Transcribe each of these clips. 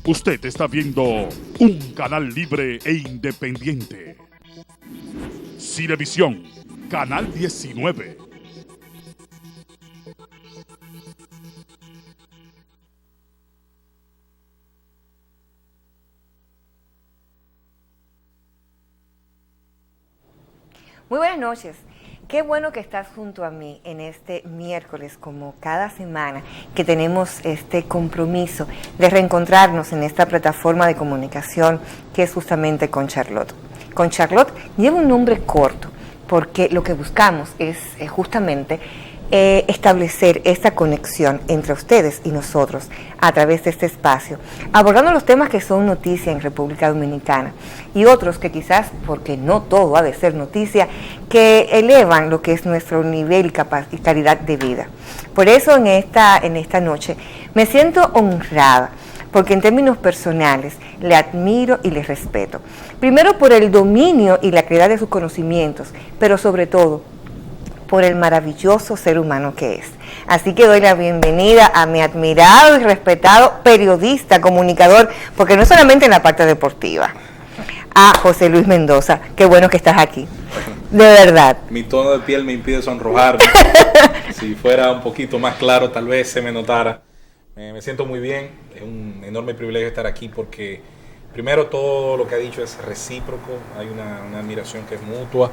Usted está viendo un canal libre e independiente. Cinevisión, Canal 19. Muy buenas noches. Qué bueno que estás junto a mí en este miércoles, como cada semana, que tenemos este compromiso de reencontrarnos en esta plataforma de comunicación que es justamente Con Charlotte. Con Charlotte lleva un nombre corto porque lo que buscamos es justamente establecer esta conexión entre ustedes y nosotros a través de este espacio, abordando los temas que son noticia en República Dominicana y otros que quizás, porque no todo ha de ser noticia, que elevan lo que es nuestro nivel y calidad de vida. Por eso en esta noche me siento honrada, porque en términos personales le admiro y le respeto. Primero por el dominio y la calidad de sus conocimientos, pero sobre todo por el maravilloso ser humano que es. Así que doy la bienvenida a mi admirado y respetado periodista, comunicador, porque no solamente en la parte deportiva, a José Luis Mendoza. Qué bueno que estás aquí, de verdad. Mi tono de piel me impide sonrojarme. Si fuera un poquito más claro, tal vez se me notara. Me siento muy bien, es un enorme privilegio estar aquí porque primero todo lo que ha dicho es recíproco, hay una admiración que es mutua.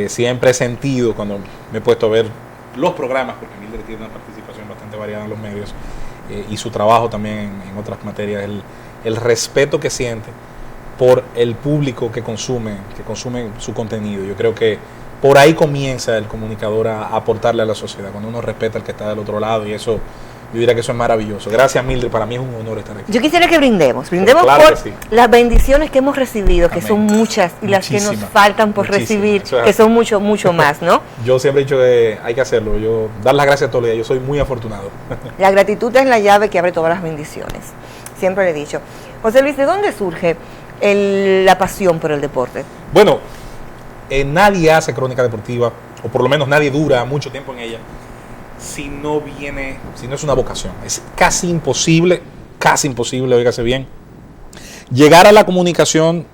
Siempre he sentido cuando me he puesto a ver los programas, porque Mildred tiene una participación bastante variada en los medios y su trabajo también en otras materias, el respeto que siente por el público que consume su contenido. Yo creo que por ahí comienza el comunicador a aportarle a la sociedad, cuando uno respeta al que está del otro lado, y eso, yo diría que eso es maravilloso. Gracias, Mildred, para mí es un honor estar aquí. Yo quisiera que brindemos claro por que sí. Las bendiciones que hemos recibido, que Amén. son muchas, y las que nos faltan por recibir, Eso es que así. son mucho más, ¿no? Yo siempre he dicho que hay que hacerlo, dar las gracias todos los días, yo soy muy afortunado. La gratitud es la llave que abre todas las bendiciones, siempre le he dicho. José Luis, ¿de dónde surge la pasión por el deporte? Bueno, nadie hace crónica deportiva, o por lo menos nadie dura mucho tiempo en ella, si no es una vocación. Es casi imposible, óigase bien, llegar a la comunicación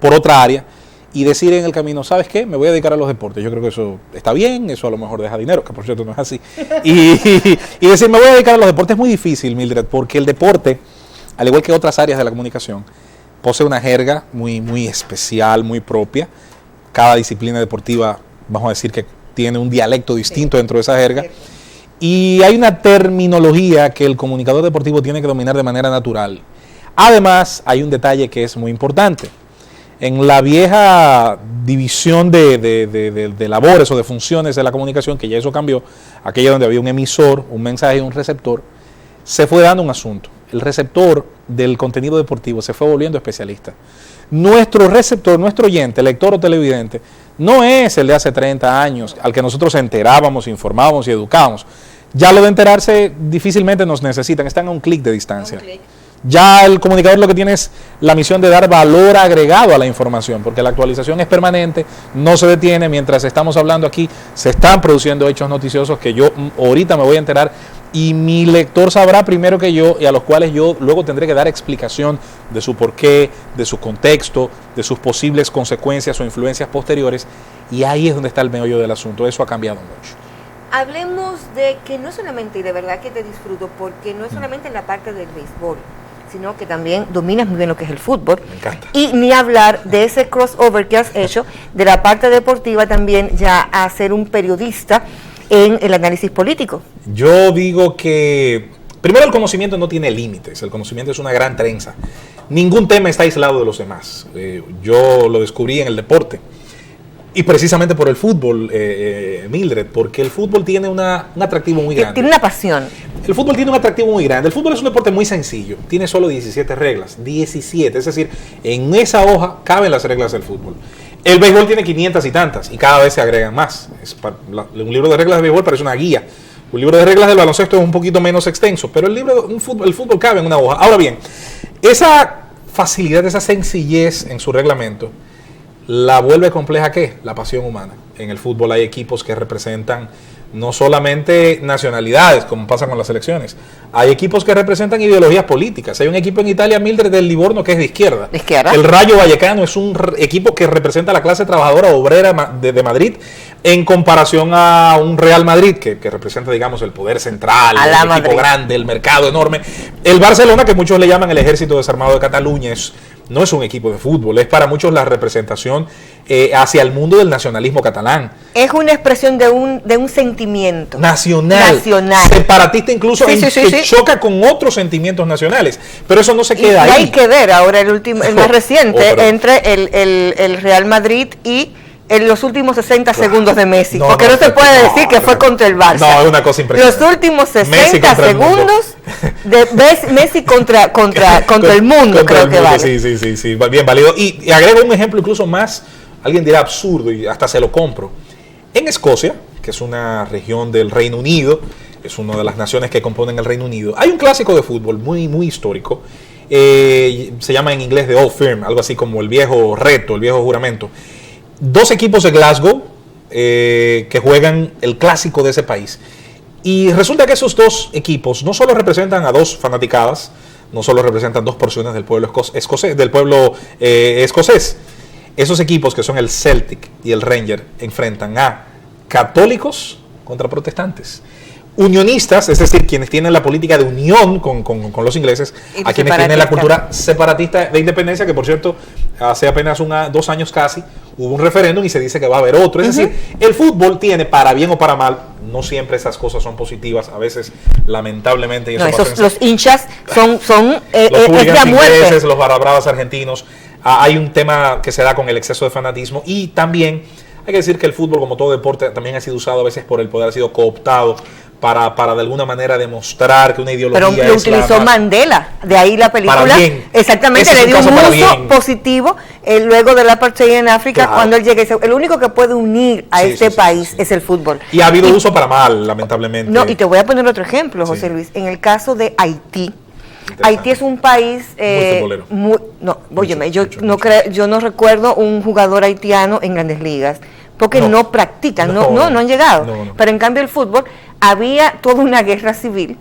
por otra área y decir en el camino, ¿sabes qué? Me voy a dedicar a los deportes. Yo creo que eso está bien, eso a lo mejor deja dinero, que por cierto no es así. Y decir, me voy a dedicar a los deportes es muy difícil, Mildred, porque el deporte, al igual que otras áreas de la comunicación, posee una jerga muy especial, muy propia. Cada disciplina deportiva, vamos a decir que tiene un dialecto distinto dentro de esa jerga. Y hay una terminología que el comunicador deportivo tiene que dominar de manera natural. Además, hay un detalle que es muy importante. En la vieja división de labores o de funciones de la comunicación, que ya eso cambió, aquella donde había un emisor, un mensaje y un receptor, se fue dando un asunto. El receptor del contenido deportivo se fue volviendo especialista. Nuestro receptor, nuestro oyente, lector o televidente, no es el de hace 30 años, al que nosotros enterábamos, informábamos y educábamos. Ya lo de enterarse difícilmente nos necesitan, están a un clic de distancia. Ya el comunicador lo que tiene es la misión de dar valor agregado a la información, porque la actualización es permanente, no se detiene. Mientras estamos hablando aquí, se están produciendo hechos noticiosos que yo ahorita me voy a enterar y mi lector sabrá primero que yo, y a los cuales yo luego tendré que dar explicación de su porqué, de su contexto, de sus posibles consecuencias o influencias posteriores, y ahí es donde está el meollo del asunto. Eso ha cambiado mucho. Hablemos de que no solamente, y de verdad que te disfruto, porque no es solamente en la parte del béisbol, sino que también dominas muy bien lo que es el fútbol. Me encanta. Y ni hablar de ese crossover que has hecho de la parte deportiva también ya a ser un periodista en el análisis político. Yo digo que primero el conocimiento no tiene límites, el conocimiento es una gran trenza. Ningún tema está aislado de los demás. Yo lo descubrí en el deporte. Y precisamente por el fútbol, Mildred, porque el fútbol tiene un atractivo muy grande. Tiene una pasión. El fútbol tiene un atractivo muy grande. El fútbol es un deporte muy sencillo. Tiene solo 17 reglas. 17. Es decir, en esa hoja caben las reglas del fútbol. El béisbol tiene 500 y tantas y cada vez se agregan más. Un libro de reglas de béisbol parece una guía. Un libro de reglas del baloncesto es un poquito menos extenso, pero el fútbol cabe en una hoja. Ahora bien, esa facilidad, esa sencillez en su reglamento la vuelve compleja, ¿qué? La pasión humana. En el fútbol hay equipos que representan no solamente nacionalidades, como pasa con las selecciones, hay equipos que representan ideologías políticas. Hay un equipo en Italia, Mildred, del Livorno, que es de izquierda. ¿De izquierda? El Rayo Vallecano es un equipo que representa a la clase trabajadora obrera de Madrid, en comparación a un Real Madrid, que representa, digamos, el poder central, el equipo grande, el mercado enorme. El Barcelona, que muchos le llaman el ejército desarmado de Cataluña, no es un equipo de fútbol, es para muchos la representación hacia el mundo del nacionalismo catalán. Es una expresión de un sentimiento nacional, separatista incluso, que choca con otros sentimientos nacionales, pero eso no se queda ahí. Hay que ver ahora el más reciente entre el Real Madrid y en los últimos 60 segundos de Messi, porque no se puede decir que fue contra el Barça. No, es una cosa impresionante. Los últimos 60 segundos de Messi contra el mundo, creo que vale. Sí, bien válido. Y agrego un ejemplo incluso más, alguien dirá absurdo y hasta se lo compro. En Escocia, que es una región del Reino Unido, es una de las naciones que componen el Reino Unido, hay un clásico de fútbol muy, muy histórico, se llama en inglés The Old Firm, algo así como el viejo reto, el viejo juramento. Dos equipos de Glasgow que juegan el clásico de ese país. Y resulta que esos dos equipos no solo representan a dos fanaticadas, no solo representan dos porciones del pueblo escocés. Esos equipos, que son el Celtic y el Rangers, enfrentan a católicos contra protestantes, unionistas, es decir, quienes tienen la política de unión con los ingleses, a quienes tienen la cultura separatista de independencia, que por cierto, hace apenas 2 años casi, hubo un referéndum y se dice que va a haber otro. Es decir, el fútbol tiene, para bien o para mal, no siempre esas cosas son positivas, a veces, lamentablemente, y eso los hinchas son los hooligans ingleses, los barrabravas argentinos. Hay un tema que se da con el exceso de fanatismo, y también hay que decir que el fútbol, como todo deporte, también ha sido usado a veces por el poder, ha sido cooptado para de alguna manera demostrar que una ideología pero lo utilizó Mandela, de ahí la película. Para bien. Exactamente, le dio un uso positivo luego del apartheid en África, claro. Cuando él llega, el único que puede unir a este país es el fútbol. Y ha habido uso para mal, lamentablemente. No, y te voy a poner otro ejemplo, José Luis. En el caso de Haití, Haití es un país yo no recuerdo un jugador haitiano en Grandes Ligas, porque no practican, no han llegado. Pero en cambio el fútbol, había toda una guerra civil.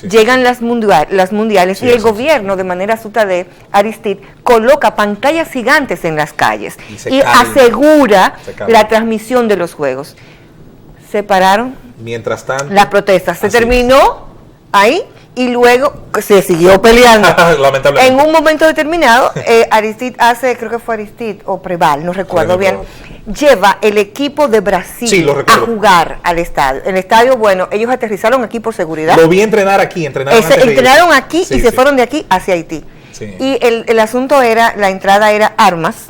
Llegan las mundiales y el gobierno, de manera astuta de Aristide, coloca pantallas gigantes en las calles y asegura la transmisión de los juegos. Se pararon. Mientras tanto, las protestas se terminó ahí. Y luego se siguió peleando. En un momento determinado, Aristide creo que fue Aristide o Preval, no recuerdo bien, lleva el equipo de Brasil a jugar al estadio. El estadio, bueno, ellos aterrizaron aquí por seguridad. Lo vi entrenar aquí, entrenaron aquí y se fueron de aquí hacia Haití. Y el asunto era, la entrada era armas.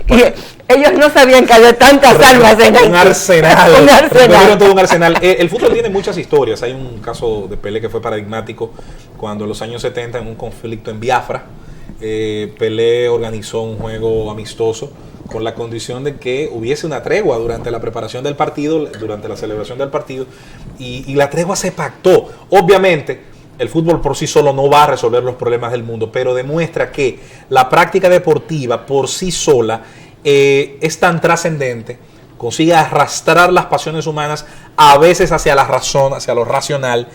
Y ellos no sabían que había tantas armas en Haití. Un arsenal. Todo un arsenal. El fútbol tiene muchas historias. Hay un caso de Pelé que fue paradigmático cuando en los años 70, en un conflicto en Biafra, Pelé organizó un juego amistoso con la condición de que hubiese una tregua durante la preparación del partido, durante la celebración del partido, y la tregua se pactó. Obviamente, el fútbol por sí solo no va a resolver los problemas del mundo, pero demuestra que la práctica deportiva por sí sola es tan trascendente, consigue arrastrar las pasiones humanas a veces hacia la razón, hacia lo racional,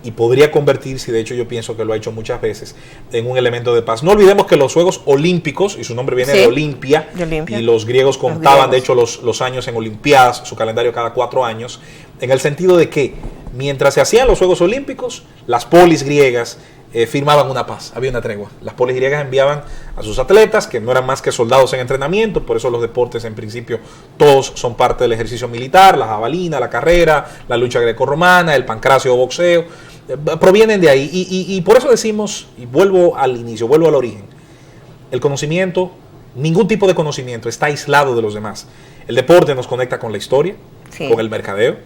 y podría convertirse, de hecho yo pienso que lo ha hecho muchas veces, en un elemento de paz. No olvidemos que los Juegos Olímpicos, y su nombre viene de Olimpia, y los griegos contaban de hecho los años en Olimpiadas, su calendario cada 4 años, en el sentido de que mientras se hacían los Juegos Olímpicos, las polis griegas firmaban una paz, había una tregua. Las polis griegas enviaban a sus atletas, que no eran más que soldados en entrenamiento, por eso los deportes en principio todos son parte del ejercicio militar, la jabalina, la carrera, la lucha grecorromana, el pancracio o boxeo, provienen de ahí. Y por eso decimos, y vuelvo al inicio, vuelvo al origen, el conocimiento, ningún tipo de conocimiento está aislado de los demás. El deporte nos conecta con la historia, con el mercadeo,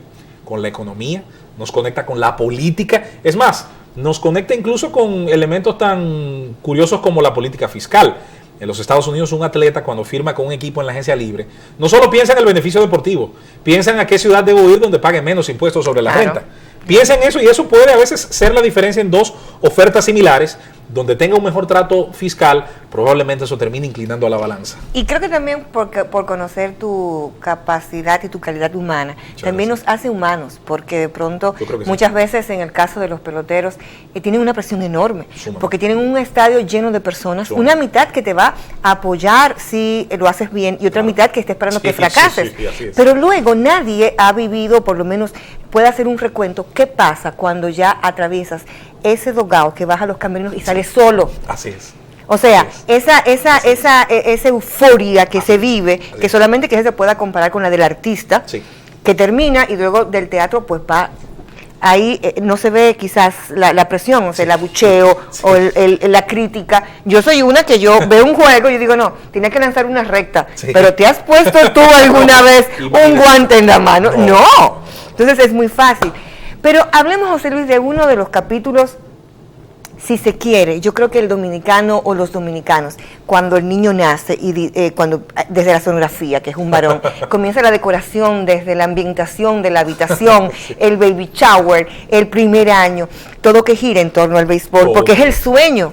con la economía, nos conecta con la política, es más, nos conecta incluso con elementos tan curiosos como la política fiscal. En los Estados Unidos, un atleta cuando firma con un equipo en la agencia libre, no solo piensa en el beneficio deportivo, piensa en a qué ciudad debo ir donde pague menos impuestos sobre la renta. Piensa en eso, y eso puede a veces ser la diferencia en dos ofertas similares donde tenga un mejor trato fiscal, probablemente eso termine inclinando a la balanza. Y creo que también por conocer tu capacidad y tu calidad humana, también nos hace humanos, porque de pronto muchas veces en el caso de los peloteros tienen una presión enorme, porque tienen un estadio lleno de personas, una mitad que te va a apoyar si lo haces bien y otra mitad que está esperando que fracases. Pero luego nadie ha vivido, por lo menos puede hacer un recuento, qué pasa cuando ya atraviesas ese dogao que baja los camerinos y sales solo. Así es. O sea, esa euforia que se vive, que solamente que se pueda comparar con la del artista, que termina y luego del teatro pues va, ahí no se ve quizás la presión, o sea, el abucheo o la crítica. Yo soy una que yo veo un juego y yo digo, no, tienes que lanzar una recta, pero ¿te has puesto tú alguna vez un guante en la mano? No. Entonces es muy fácil. Pero hablemos, José Luis, de uno de los capítulos, si se quiere, yo creo que el dominicano o los dominicanos, cuando el niño nace y cuando desde la sonografía, que es un varón, comienza la decoración desde la ambientación de la habitación, el baby shower, el primer año, todo que gira en torno al béisbol, porque es el sueño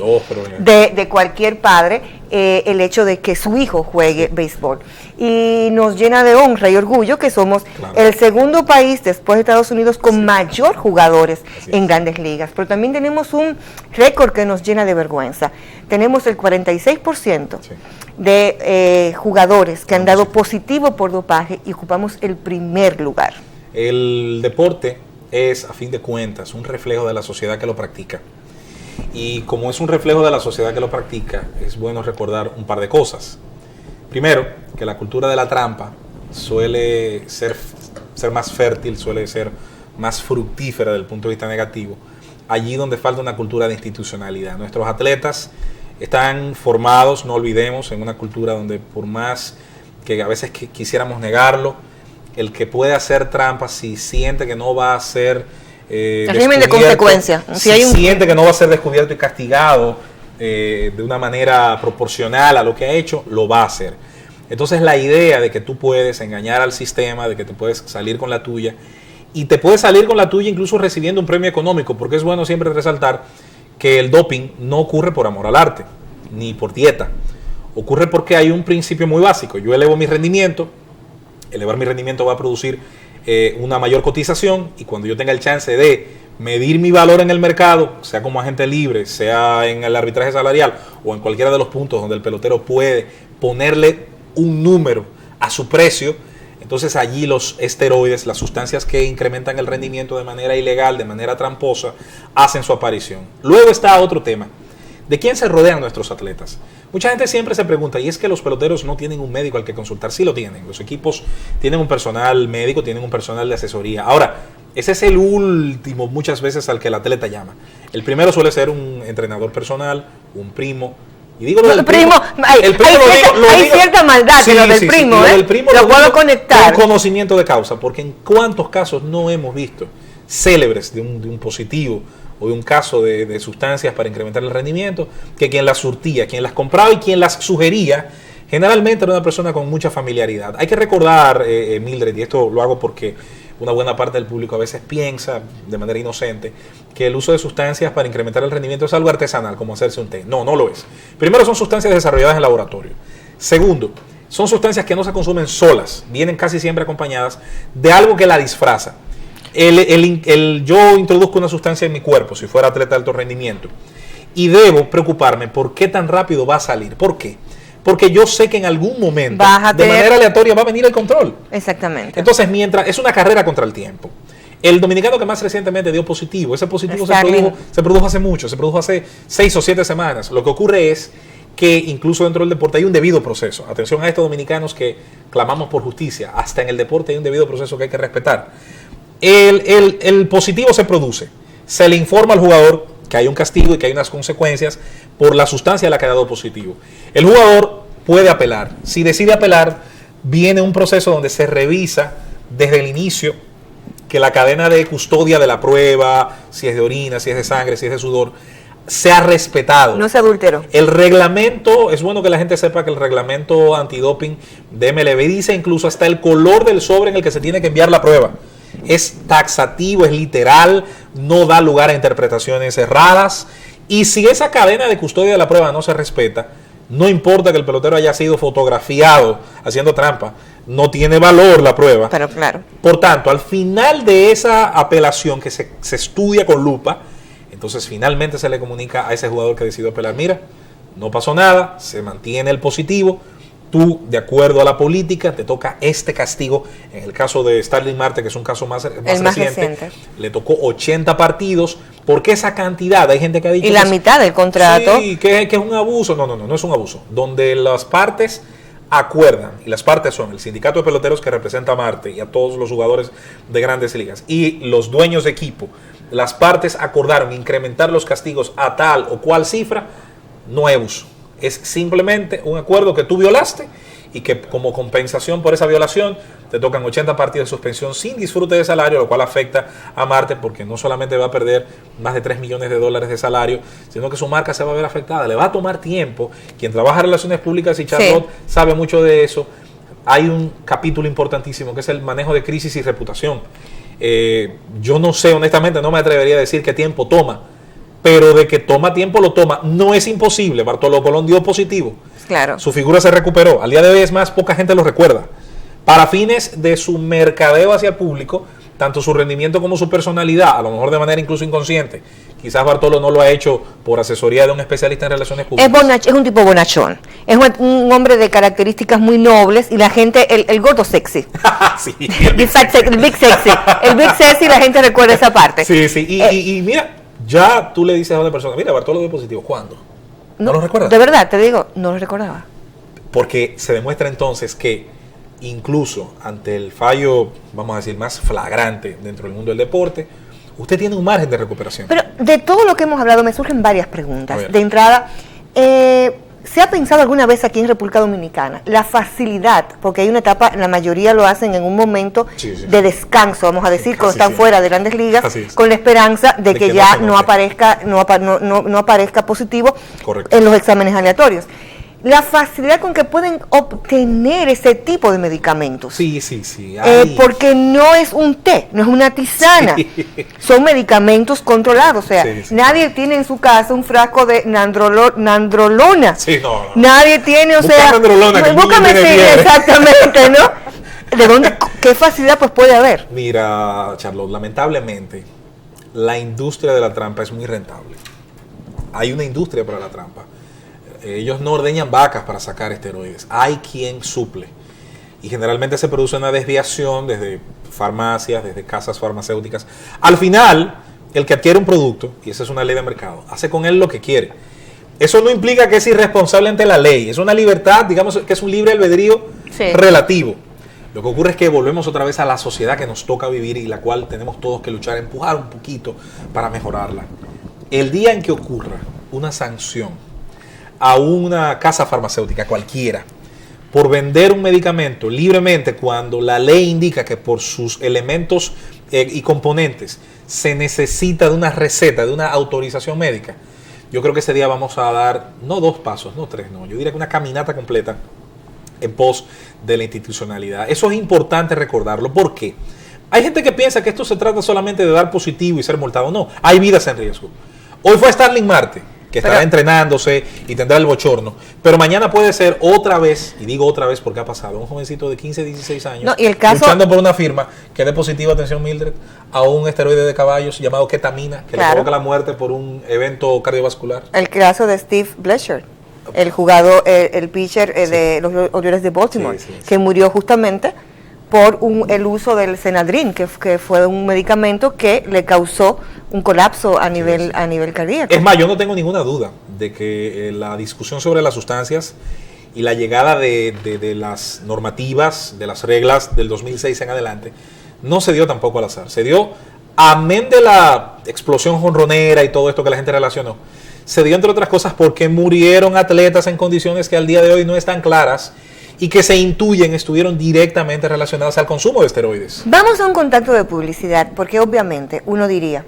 de cualquier padre, el hecho de que su hijo juegue béisbol. Y nos llena de honra y orgullo que somos el segundo país después de Estados Unidos con mayor jugadores en grandes ligas. Pero también tenemos un récord que nos llena de vergüenza. Tenemos el 46% de jugadores que han dado positivo por dopaje y ocupamos el primer lugar. El deporte es, a fin de cuentas, un reflejo de la sociedad que lo practica. Y como es un reflejo de la sociedad que lo practica, es bueno recordar un par de cosas. Primero, que la cultura de la trampa suele ser más fértil, suele ser más fructífera desde el punto de vista negativo, allí donde falta una cultura de institucionalidad. Nuestros atletas están formados, no olvidemos, en una cultura donde por más que a veces quisiéramos negarlo, el que puede hacer trampa, si siente que no va a ser régimen de consecuencia, siente que no va a ser descubierto y castigado de una manera proporcional a lo que ha hecho, lo va a hacer. Entonces la idea de que tú puedes engañar al sistema, de que te puedes salir con la tuya, y te puedes salir con la tuya incluso recibiendo un premio económico, porque es bueno siempre resaltar que el doping no ocurre por amor al arte, ni por dieta. Ocurre porque hay un principio muy básico. Yo elevo mi rendimiento, elevar mi rendimiento va a producir una mayor cotización, y cuando yo tenga el chance de medir mi valor en el mercado, sea como agente libre, sea en el arbitraje salarial o en cualquiera de los puntos donde el pelotero puede ponerle un número a su precio, entonces allí los esteroides, las sustancias que incrementan el rendimiento de manera ilegal, de manera tramposa, hacen su aparición. Luego está otro tema. ¿De quién se rodean nuestros atletas? Mucha gente siempre se pregunta, y es que los peloteros no tienen un médico al que consultar. Sí lo tienen. Los equipos tienen un personal médico, tienen un personal de asesoría. Ahora, ese es el último muchas veces al que el atleta llama. El primero suele ser un entrenador personal, un primo. Y digo lo del primo. Hay cierta maldad en lo del primo, lo del primo lo puedo conectar. Con conocimiento de causa, porque en cuántos casos no hemos visto célebres de un positivo o de un caso de sustancias para incrementar el rendimiento, que quien las surtía, quien las compraba y quien las sugería, generalmente era una persona con mucha familiaridad. Hay que recordar, Mildred, y esto lo hago porque una buena parte del público a veces piensa de manera inocente que el uso de sustancias para incrementar el rendimiento es algo artesanal, como hacerse un té. No, no lo es. Primero, son sustancias desarrolladas en laboratorio. Segundo, son sustancias que no se consumen solas, vienen casi siempre acompañadas de algo que la disfraza. Yo introduzco una sustancia en mi cuerpo, si fuera atleta de alto rendimiento, y debo preocuparme por qué tan rápido va a salir. ¿Por qué? Porque yo sé que en algún momento, de manera aleatoria, va a venir el control. Exactamente. Entonces, mientras es una carrera contra el tiempo. El dominicano que más recientemente dio positivo, ese positivo se produjo hace mucho, se produjo hace 6 o 7 semanas. Lo que ocurre es que incluso dentro del deporte hay un debido proceso. Atención a estos dominicanos que clamamos por justicia. Hasta en el deporte hay un debido proceso que hay que respetar. El positivo se produce, se le informa al jugador que hay un castigo y que hay unas consecuencias por la sustancia a la que ha dado positivo. El jugador puede apelar. Si decide apelar, viene un proceso donde se revisa desde el inicio que la cadena de custodia de la prueba, si es de orina, si es de sangre, si es de sudor, se ha respetado. No se adulteró. El reglamento, es bueno que la gente sepa que el reglamento antidoping de MLB dice incluso hasta el color del sobre en el que se tiene que enviar la prueba. Es taxativo, es literal, no da lugar a interpretaciones erradas Y si esa cadena de custodia de la prueba no se respeta, no importa que el pelotero haya sido fotografiado haciendo trampa, no tiene valor la prueba. Pero claro. Por tanto, al final de esa apelación que se estudia con lupa, entonces finalmente se le comunica a ese jugador que decidió apelar, mira, no pasó nada, se mantiene el positivo, tú, de acuerdo a la política, te toca este castigo. En el caso de Starling Marte, que es un caso más reciente, le tocó 80 partidos, porque esa cantidad, hay gente que ha dicho... Y la mitad del contrato. Sí, que es un abuso. No es un abuso. Donde las partes acuerdan, y las partes son el sindicato de peloteros que representa a Marte y a todos los jugadores de grandes ligas, y los dueños de equipo, las partes acordaron incrementar los castigos a tal o cual cifra, no hay abuso. Es simplemente un acuerdo que tú violaste y que como compensación por esa violación te tocan 80 partidos de suspensión sin disfrute de salario, lo cual afecta a Marte porque no solamente va a perder más de $3 millones de salario, sino que su marca se va a ver afectada. Le va a tomar tiempo. Quien trabaja en relaciones públicas y Charlotte sabe mucho de eso. Hay un capítulo importantísimo que es el manejo de crisis y reputación. Yo no sé, honestamente, no me atrevería a decir qué tiempo toma, pero de que toma tiempo lo toma. No es imposible. Bartolo Colón dio positivo. Claro. Su figura se recuperó. Al día de hoy, es más, poca gente lo recuerda. Para fines de su mercadeo hacia el público, tanto su rendimiento como su personalidad, a lo mejor de manera incluso inconsciente. Quizás Bartolo no lo ha hecho por asesoría de un especialista en relaciones públicas. Es un tipo bonachón. Es un hombre de características muy nobles y la gente, el gordo sexy. Sí. El big sexy. El big sexy, la gente recuerda esa parte. Sí. Y mira, ya tú le dices a una persona, mira, Bartolo dio positivo. ¿Cuándo? ¿No lo recuerdas? De verdad, te digo, no lo recordaba. Porque se demuestra entonces que incluso ante el fallo, vamos a decir, más flagrante dentro del mundo del deporte, usted tiene un margen de recuperación. Pero de todo lo que hemos hablado me surgen varias preguntas. De entrada, ¿se ha pensado alguna vez aquí en República Dominicana la facilidad, porque hay una etapa, la mayoría lo hacen en un momento de descanso, vamos a decir, cuando están fuera de grandes ligas, con la esperanza de que ya no aparezca positivo en los exámenes aleatorios? La facilidad con que pueden obtener ese tipo de medicamentos. Sí. Porque no es un té, no es una tisana. Son medicamentos controlados. O sea, nadie tiene en su casa un frasco de nandrolona. Nadie tiene, o sea... Búscame, exactamente, ¿no? ¿De dónde? ¿Qué facilidad pues puede haber? Mira, Charlotte, lamentablemente, la industria de la trampa es muy rentable. Hay una industria para la trampa. Ellos no ordeñan vacas para sacar esteroides. Hay quien suple. Y generalmente se produce una desviación desde farmacias, desde casas farmacéuticas. Al final, el que adquiere un producto, y esa es una ley de mercado, hace con él lo que quiere. Eso no implica que es irresponsable ante la ley. Es una libertad, digamos que es un libre albedrío relativo. Lo que ocurre es que volvemos otra vez a la sociedad que nos toca vivir y la cual tenemos todos que luchar, empujar un poquito para mejorarla. El día en que ocurra una sanción a una casa farmacéutica cualquiera por vender un medicamento libremente cuando la ley indica que por sus elementos y componentes se necesita de una receta, de una autorización médica, yo creo que ese día vamos a dar no 2 pasos, no 3, no, yo diría que una caminata completa en pos de la institucionalidad. Eso es importante recordarlo. ¿Por qué? Hay gente que piensa que esto se trata solamente de dar positivo y ser multado. No, hay vidas en riesgo. Hoy fue Starling Marte, que estará entrenándose y tendrá el bochorno. Pero mañana puede ser otra vez, y digo otra vez porque ha pasado, un jovencito de 15, 16 años, luchando por una firma que dé positiva, atención Mildred, a un esteroide de caballos llamado ketamina, que le provoca la muerte por un evento cardiovascular. El caso de Steve Bletcher, el jugador, el pitcher de los Orioles de Baltimore, que murió justamente por el uso del Senadrin, que fue un medicamento que le causó un colapso a nivel cardíaco. Es más, yo no tengo ninguna duda de que la discusión sobre las sustancias y la llegada de las normativas, de las reglas del 2006 en adelante, no se dio tampoco al azar. Se dio, amén de la explosión jonronera y todo esto que la gente relacionó, se dio entre otras cosas porque murieron atletas en condiciones que al día de hoy no están claras y que se intuyen estuvieron directamente relacionadas al consumo de esteroides. Vamos a un contacto de publicidad, porque obviamente uno diría,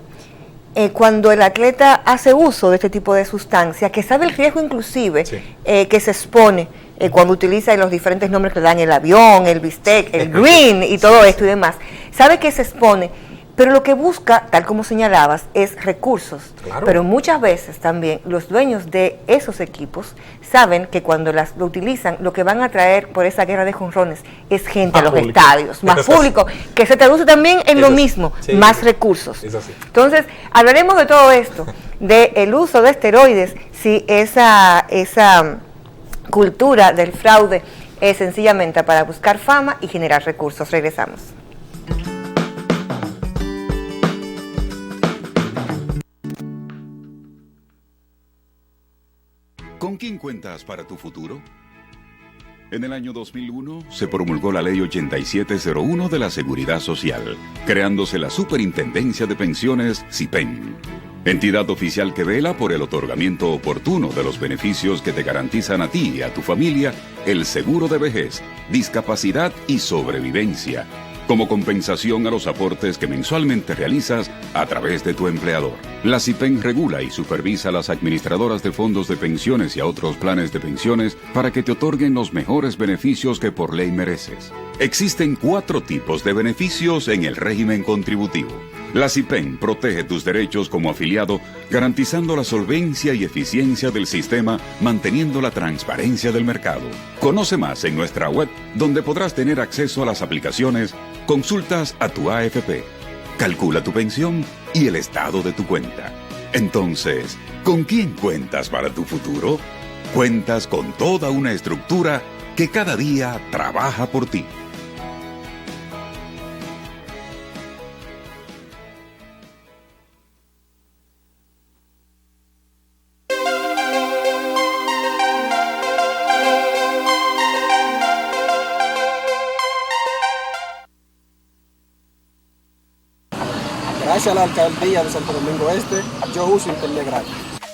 cuando el atleta hace uso de este tipo de sustancia, que sabe el riesgo inclusive que se expone cuando utiliza los diferentes nombres que le dan, el avión, el bistec, el green y todo esto y demás, sabe que se expone, Pero lo que busca, tal como señalabas, es recursos. Claro. Pero muchas veces también los dueños de esos equipos saben que cuando lo utilizan, lo que van a traer por esa guerra de jonrones es gente a los público. estadios, más público, que se traduce también en lo mismo, sí, más recursos. Es así. Entonces, hablaremos de todo esto, del uso de esteroides, si esa cultura del fraude es sencillamente para buscar fama y generar recursos. Regresamos. ¿Con quién cuentas para tu futuro? En el año 2001 se promulgó la Ley 8701 de la Seguridad Social, creándose la Superintendencia de Pensiones SIPEN, entidad oficial que vela por el otorgamiento oportuno de los beneficios que te garantizan a ti y a tu familia el seguro de vejez, discapacidad y sobrevivencia, como compensación a los aportes que mensualmente realizas a través de tu empleador. La SIPEN regula y supervisa a las administradoras de fondos de pensiones y a otros planes de pensiones para que te otorguen los mejores beneficios que por ley mereces. Existen 4 tipos de beneficios en el régimen contributivo. La SIPEN protege tus derechos como afiliado, garantizando la solvencia y eficiencia del sistema, manteniendo la transparencia del mercado. Conoce más en nuestra web, donde podrás tener acceso a las aplicaciones, consultas a tu AFP, calcula tu pensión y el estado de tu cuenta. Entonces, ¿con quién cuentas para tu futuro? Cuentas con toda una estructura que cada día trabaja por ti. Gracias a la Alcaldía de Santo Domingo Este, yo uso internet gratis.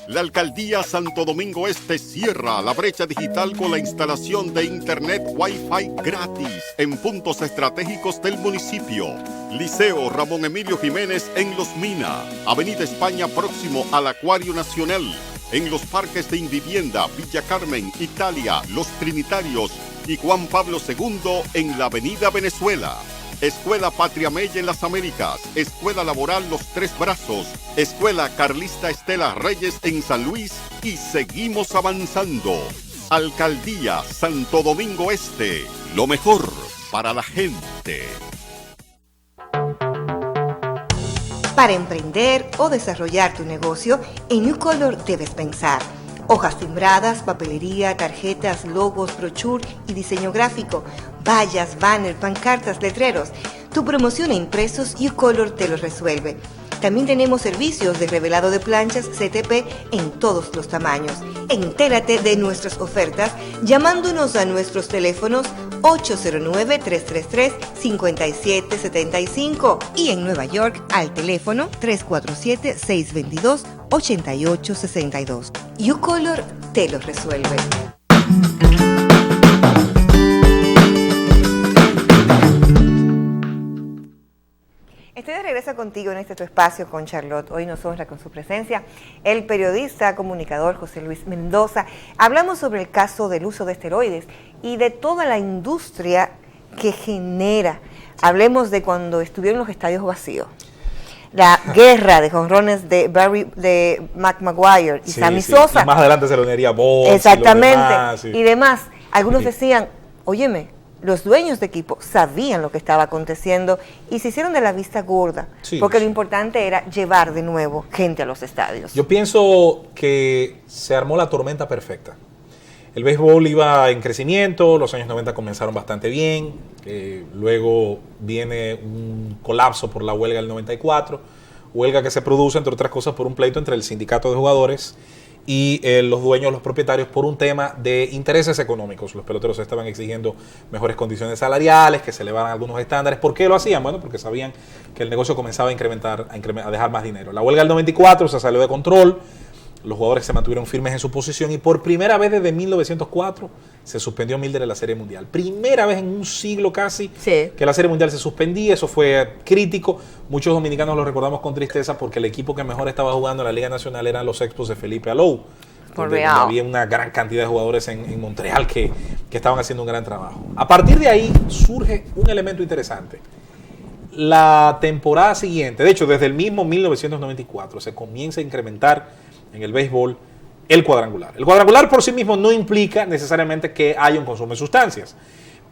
La Alcaldía Santo Domingo Este cierra la brecha digital con la instalación de Internet Wi-Fi gratis en puntos estratégicos del municipio. Liceo Ramón Emilio Jiménez en Los Mina, Avenida España próximo al Acuario Nacional. En los parques de Invivienda, Villa Carmen, Italia, Los Trinitarios y Juan Pablo II en la Avenida Venezuela. Escuela Patria Mella en las Américas, Escuela Laboral Los Tres Brazos, Escuela Carlista Estela Reyes en San Luis y seguimos avanzando. Alcaldía Santo Domingo Este, lo mejor para la gente. Para emprender o desarrollar tu negocio, en New Color debes pensar. Hojas timbradas, papelería, tarjetas, logos, brochure y diseño gráfico, vallas, banner, pancartas, letreros. Tu promoción e impresos, U-Color te lo resuelve. También tenemos servicios de revelado de planchas CTP en todos los tamaños. Entérate de nuestras ofertas llamándonos a nuestros teléfonos 809-333-5775 y en Nueva York al teléfono 347-622-8862. U-Color te lo resuelve. Estoy de regreso contigo en este tu espacio con Charlotte. Hoy nos honra con su presencia el periodista, comunicador José Luis Mendoza. Hablamos sobre el caso del uso de esteroides y de toda la industria que genera. Hablemos de cuando estuvieron los estadios vacíos. La guerra de jonrones de Mac Maguire y Sammy Sosa. Y más adelante se lo uniría Bones. Exactamente. Y demás. Algunos decían, óyeme, los dueños de equipo sabían lo que estaba aconteciendo y se hicieron de la vista gorda, porque lo importante era llevar de nuevo gente a los estadios. Yo pienso que se armó la tormenta perfecta. El béisbol iba en crecimiento, los años 90 comenzaron bastante bien, luego viene un colapso por la huelga del 94, huelga que se produce, entre otras cosas, por un pleito entre el sindicato de jugadores y los dueños, los propietarios, por un tema de intereses económicos. Los peloteros estaban exigiendo mejores condiciones salariales, que se elevaran algunos estándares. ¿Por qué lo hacían? Bueno, porque sabían que el negocio comenzaba a incrementar, a dejar más dinero. La huelga del 94 se salió de control, los jugadores se mantuvieron firmes en su posición y por primera vez desde 1904 se suspendió Milder en la Serie Mundial. Primera vez en un siglo casi que la Serie Mundial se suspendía, eso fue crítico. Muchos dominicanos lo recordamos con tristeza porque el equipo que mejor estaba jugando en la Liga Nacional eran los Expos de Felipe Alou. Donde había una gran cantidad de jugadores en Montreal que estaban haciendo un gran trabajo. A partir de ahí surge un elemento interesante. la temporada siguiente, de hecho desde el mismo 1994, se comienza a incrementar en el béisbol el cuadrangular. El cuadrangular por sí mismo no implica necesariamente que haya un consumo de sustancias,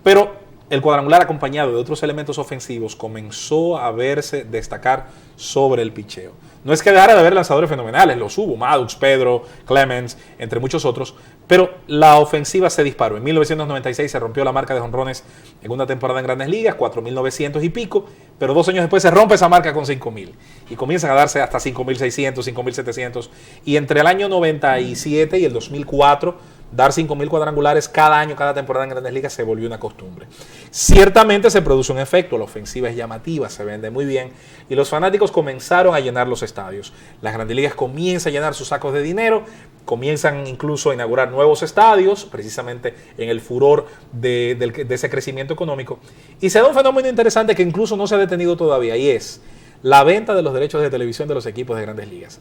pero el cuadrangular acompañado de otros elementos ofensivos comenzó a verse destacar sobre el picheo. No es que dejara de haber lanzadores fenomenales, los hubo, Maddox, Pedro, Clemens, entre muchos otros, pero la ofensiva se disparó. En 1996 se rompió la marca de jonrones en una temporada en Grandes Ligas, 4.900 y pico, pero 2 años después se rompe esa marca con 5.000 y comienzan a darse hasta 5.600, 5.700, y entre el año 97 y el 2004 dar 5.000 cuadrangulares cada año, cada temporada en Grandes Ligas se volvió una costumbre. Ciertamente se produce un efecto, la ofensiva es llamativa, se vende muy bien y los fanáticos comenzaron a llenar los estadios. Las Grandes Ligas comienzan a llenar sus sacos de dinero, comienzan incluso a inaugurar nuevos estadios, precisamente en el furor de ese crecimiento económico. Y se da un fenómeno interesante que incluso no se ha detenido todavía, y es la venta de los derechos de televisión de los equipos de Grandes Ligas.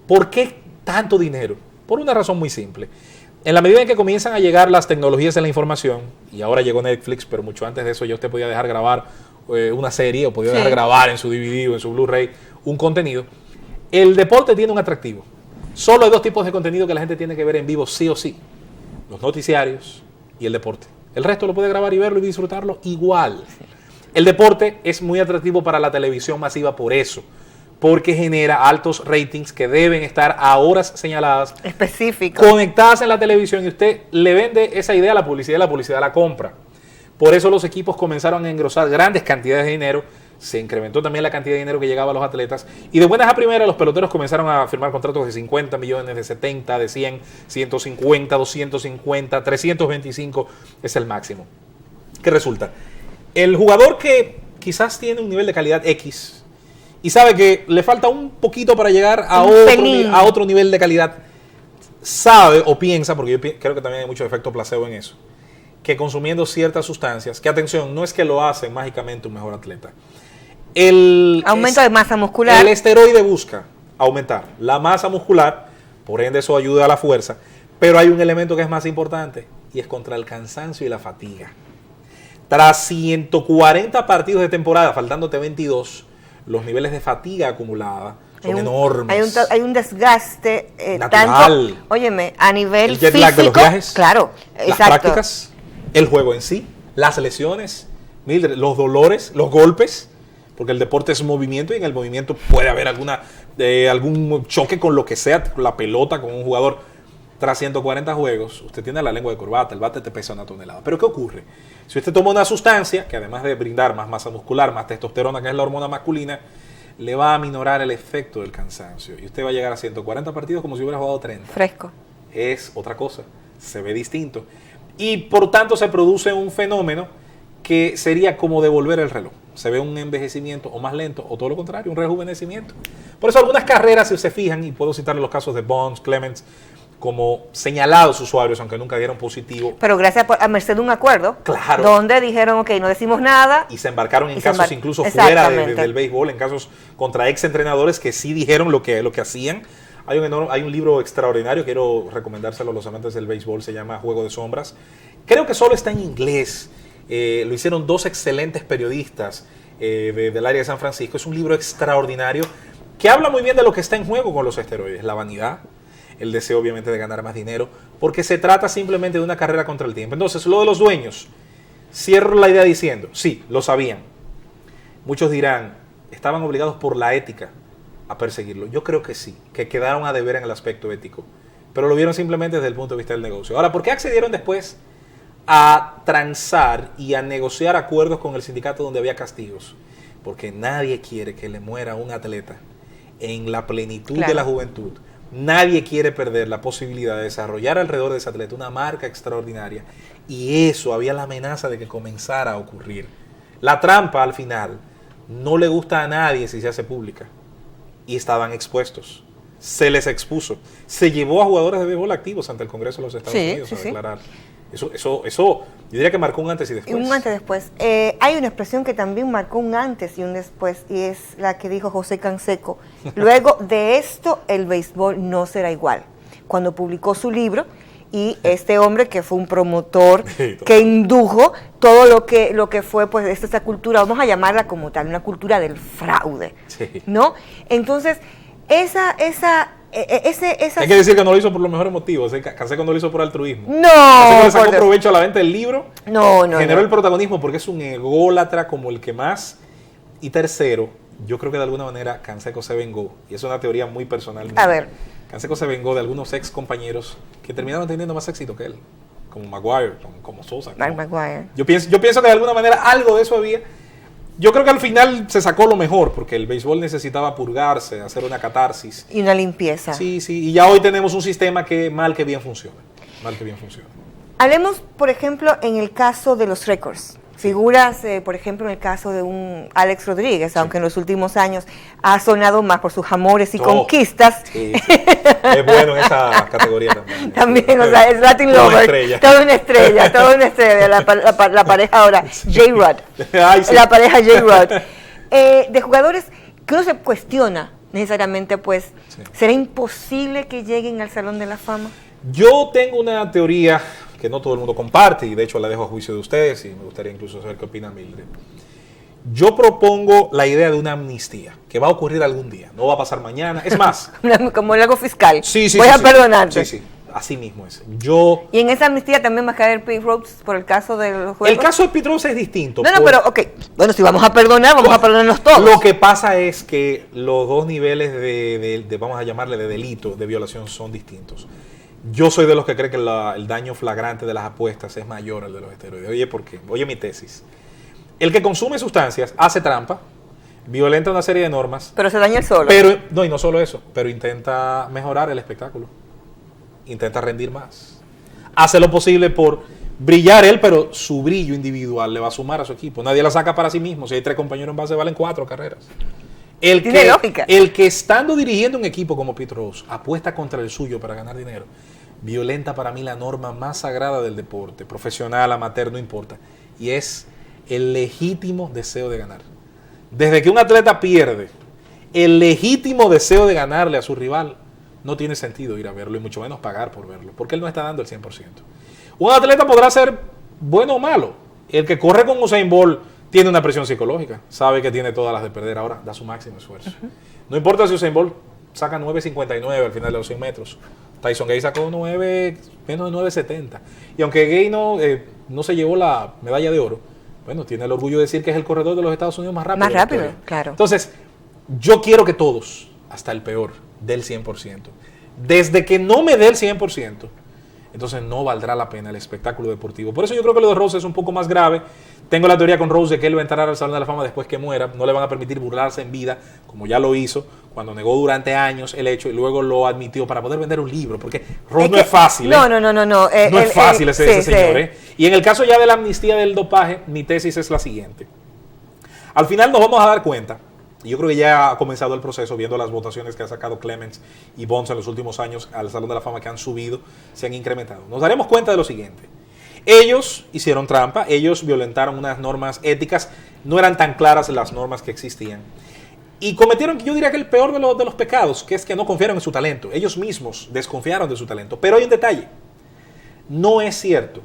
¿Por qué tanto dinero? Por una razón muy simple. En la medida en que comienzan a llegar las tecnologías de la información, y ahora llegó Netflix, pero mucho antes de eso ya usted podía dejar grabar una serie, o podía dejar grabar en su DVD o en su Blu-ray un contenido, el deporte tiene un atractivo. Solo hay 2 tipos de contenido que la gente tiene que ver en vivo sí o sí: los noticiarios y el deporte. El resto lo puede grabar y verlo y disfrutarlo igual. El deporte es muy atractivo para la televisión masiva por eso, porque genera altos ratings que deben estar a horas señaladas, específicas, conectadas en la televisión, y usted le vende esa idea a la publicidad la compra. Por eso los equipos comenzaron a engrosar grandes cantidades de dinero, se incrementó también la cantidad de dinero que llegaba a los atletas, y de buenas a primeras los peloteros comenzaron a firmar contratos de 50 millones, de 70, de 100, 150, 250, 325 es el máximo. ¿Qué resulta? El jugador que quizás tiene un nivel de calidad X y sabe que le falta un poquito para llegar a otro nivel de calidad, sabe o piensa, porque yo creo que también hay mucho efecto placebo en eso, que consumiendo ciertas sustancias, que atención, no es que lo hacen mágicamente un mejor atleta. Aumento de masa muscular. El esteroide busca aumentar la masa muscular, por ende eso ayuda a la fuerza, pero hay un elemento que es más importante y es contra el cansancio y la fatiga. Tras 140 partidos de temporada, faltándote 22, los niveles de fatiga acumulada son enormes. Hay un desgaste natural. Tanto, óyeme, a nivel el jet físico, lag de los viajes, claro, las exacto, prácticas, el juego en sí, las lesiones, Mildred, los dolores, los golpes, porque el deporte es un movimiento y en el movimiento puede haber algún choque con lo que sea, con la pelota, con un jugador. Tras 140 juegos, usted tiene la lengua de corbata, el bate te pesa 1 tonelada. Pero ¿qué ocurre? Si usted toma una sustancia que además de brindar más masa muscular, más testosterona, que es la hormona masculina, le va a aminorar el efecto del cansancio. Y usted va a llegar a 140 partidos como si hubiera jugado 30. Fresco. Es otra cosa, se ve distinto. Y por tanto se produce un fenómeno que sería como devolver el reloj. Se ve un envejecimiento o más lento, o todo lo contrario, un rejuvenecimiento. Por eso algunas carreras, si se fijan, y puedo citarle los casos de Bonds, Clemens, como señalados usuarios, aunque nunca dieron positivo. Pero gracias a merced de un acuerdo, claro, donde dijeron, ok, no decimos nada. Y se embarcaron en casos incluso fuera del béisbol, en casos contra ex entrenadores que sí dijeron lo que hacían. Hay un libro extraordinario, quiero recomendárselo a los amantes del béisbol, se llama Juego de Sombras. Creo que solo está en inglés. Lo hicieron 2 excelentes periodistas del área de San Francisco. Es un libro extraordinario que habla muy bien de lo que está en juego con los esteroides, la vanidad, el deseo obviamente de ganar más dinero, porque se trata simplemente de una carrera contra el tiempo. Entonces, lo de los dueños, cierro la idea diciendo, sí, lo sabían. Muchos dirán, estaban obligados por la ética a perseguirlo. Yo creo que sí, que quedaron a deber en el aspecto ético, pero lo vieron simplemente desde el punto de vista del negocio. Ahora, ¿por qué accedieron después a transar y a negociar acuerdos con el sindicato donde había castigos? Porque nadie quiere que le muera un atleta en la plenitud de la juventud. Nadie quiere perder la posibilidad de desarrollar alrededor de ese atleta una marca extraordinaria, y eso había la amenaza de que comenzara a ocurrir. La trampa al final no le gusta a nadie si se hace pública, y estaban expuestos. Se les expuso. Se llevó a jugadores de béisbol activos ante el Congreso de los Estados Unidos a declarar. Eso, yo diría que marcó un antes y después. Un antes y después. Hay una expresión que también marcó un antes y un después, y es la que dijo José Canseco. Luego de esto, el béisbol no será igual. Cuando publicó su libro, y este hombre que fue un promotor que indujo todo lo que fue pues esta cultura, vamos a llamarla como tal, una cultura del fraude, ¿no? Entonces, hay que decir que no lo hizo por los mejores motivos. Canseco no lo hizo por altruismo. No. Canseco le sacó provecho a la venta del libro. No. Generó el protagonismo porque es un ególatra como el que más. Y tercero, yo creo que de alguna manera Canseco se vengó. Y es una teoría muy personal mía. A ver. Canseco se vengó de algunos ex compañeros que terminaron teniendo más éxito que él. Como Maguire, como Sosa. Mark Maguire. Yo pienso que de alguna manera algo de eso había. Yo creo que al final se sacó lo mejor, porque el béisbol necesitaba purgarse, hacer una catarsis. Y una limpieza. Sí, y ya hoy tenemos un sistema que mal que bien funciona. Hablemos, por ejemplo, en el caso de los récords. Figuras, por ejemplo, en el caso de un Alex Rodríguez, aunque en los últimos años ha sonado más por sus amores y conquistas. Sí. Es bueno en esa categoría también. También, o sea, es Latin Lover. Toda una estrella. La pareja ahora, J-Rod. Sí. La pareja J-Rod. De jugadores que uno se cuestiona necesariamente, pues, ¿será imposible que lleguen al Salón de la Fama? Yo tengo una teoría que no todo el mundo comparte, y de hecho la dejo a juicio de ustedes, y me gustaría incluso saber qué opina Mildred. Yo propongo la idea de una amnistía, que va a ocurrir algún día, no va a pasar mañana, es más. Como el algo fiscal. Sí, voy a perdonarte. Sí, así mismo es. Y en esa amnistía también va a caer Pete Rose por el caso de los juegos. El caso de Pete Rose es distinto. Pero, bueno, si vamos a perdonar, vamos a perdonarnos todos. Lo que pasa es que los dos niveles de vamos a llamarle, de delito, de violación, son distintos. Yo soy de los que cree que el daño flagrante de las apuestas es mayor al de los esteroides. Oye, ¿por qué? Oye, mi tesis. El que consume sustancias hace trampa, violenta una serie de normas. Pero se daña el solo. Y no solo eso, pero intenta mejorar el espectáculo. Intenta rendir más. Hace lo posible por brillar él, pero su brillo individual le va a sumar a su equipo. Nadie la saca para sí mismo. Si hay 3 compañeros en base, valen 4 carreras. Tiene lógica. El que estando dirigiendo un equipo como Pete Rose apuesta contra el suyo para ganar dinero, violenta para mí la norma más sagrada del deporte, profesional, amateur, no importa, y es el legítimo deseo de ganar. Desde que un atleta pierde el legítimo deseo de ganarle a su rival, no tiene sentido ir a verlo y mucho menos pagar por verlo, porque él no está dando el 100%. Un atleta podrá ser bueno o malo. El que corre con Usain Bolt tiene una presión psicológica, sabe que tiene todas las de perder, ahora da su máximo esfuerzo. No importa si Usain Bolt saca 9.59 al final de los 100 metros, Tyson Gay sacó menos de 9.70, y aunque Gay no se llevó la medalla de oro, bueno, tiene el orgullo de decir que es el corredor de los Estados Unidos más rápido. Más rápido, claro. Entonces, yo quiero que todos, hasta el peor, dé el 100%. Desde que no me dé el 100%, entonces no valdrá la pena el espectáculo deportivo. Por eso yo creo que lo de Rose es un poco más grave. Tengo la teoría con Rose de que él va a entrar al Salón de la Fama después que muera. No le van a permitir burlarse en vida, como ya lo hizo cuando negó durante años el hecho y luego lo admitió para poder vender un libro. Porque Rose no es fácil. No. No es fácil ese señor. Y en el caso ya de la amnistía del dopaje, mi tesis es la siguiente. Al final nos vamos a dar cuenta, y yo creo que ya ha comenzado el proceso, viendo las votaciones que ha sacado Clemens y Bonds en los últimos años al Salón de la Fama, que han subido, se han incrementado. Nos daremos cuenta de lo siguiente. Ellos hicieron trampa, ellos violentaron unas normas éticas, no eran tan claras las normas que existían. Y cometieron, yo diría que el peor de los pecados, que es que no confiaron en su talento. Ellos mismos desconfiaron de su talento. Pero hay un detalle. No es cierto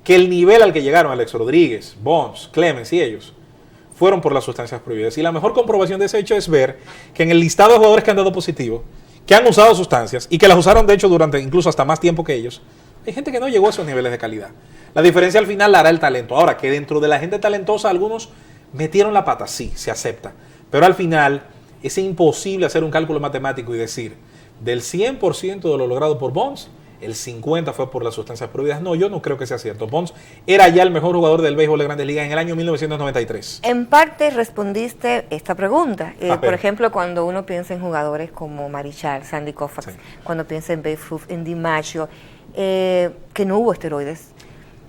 que el nivel al que llegaron Alex Rodríguez, Bonds, Clemens y ellos fueron por las sustancias prohibidas. Y la mejor comprobación de ese hecho es ver que en el listado de jugadores que han dado positivo, que han usado sustancias y que las usaron de hecho durante incluso hasta más tiempo que ellos, hay gente que no llegó a esos niveles de calidad. La diferencia al final la hará el talento. Ahora, que dentro de la gente talentosa algunos metieron la pata, sí, se acepta. Pero al final es imposible hacer un cálculo matemático y decir, del 100% de lo logrado por Bonds, el 50% fue por las sustancias prohibidas. No, yo no creo que sea cierto. Bonds era ya el mejor jugador del béisbol de Grandes Ligas en el año 1993. En parte respondiste esta pregunta. Por ejemplo, cuando uno piensa en jugadores como Marichal, Sandy Koufax, cuando piensa en Babe Ruth, en DiMaggio, que no hubo esteroides.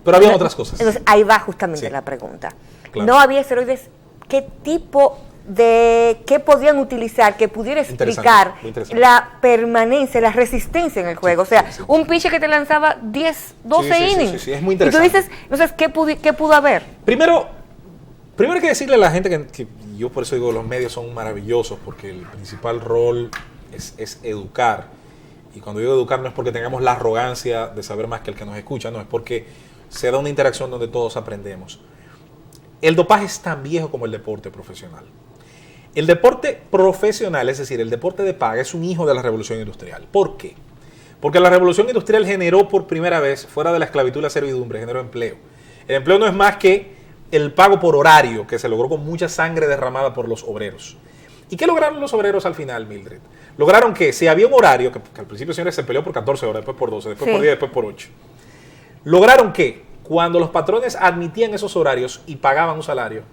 Pero había otras cosas. Entonces, ahí va justamente la pregunta. Claro. No había esteroides. ¿Qué tipo qué podrían utilizar que pudiera explicar la permanencia, la resistencia en el juego? O sea, un pitcher que te lanzaba 10, 12 innings. Sí, es muy interesante. Y tú dices, entonces, ¿qué pudo haber? Primero hay que decirle a la gente que yo por eso digo, los medios son maravillosos, porque el principal rol es educar. y cuando digo educar no es porque tengamos la arrogancia de saber más que el que nos escucha, no, es porque se da una interacción donde todos aprendemos. El dopaje es tan viejo como el deporte profesional. El deporte profesional, es decir, el deporte de paga, es un hijo de la revolución industrial. ¿Por qué? Porque la revolución industrial generó por primera vez, fuera de la esclavitud y la servidumbre, generó empleo. El empleo no es más que el pago por horario que se logró con mucha sangre derramada por los obreros. ¿Y qué lograron los obreros al final, Mildred? Lograron que si había un horario, que al principio, señores, se peleó por 14 horas, después por 12, después por 10, después por 8. Lograron que cuando los patrones admitían esos horarios y pagaban un salario,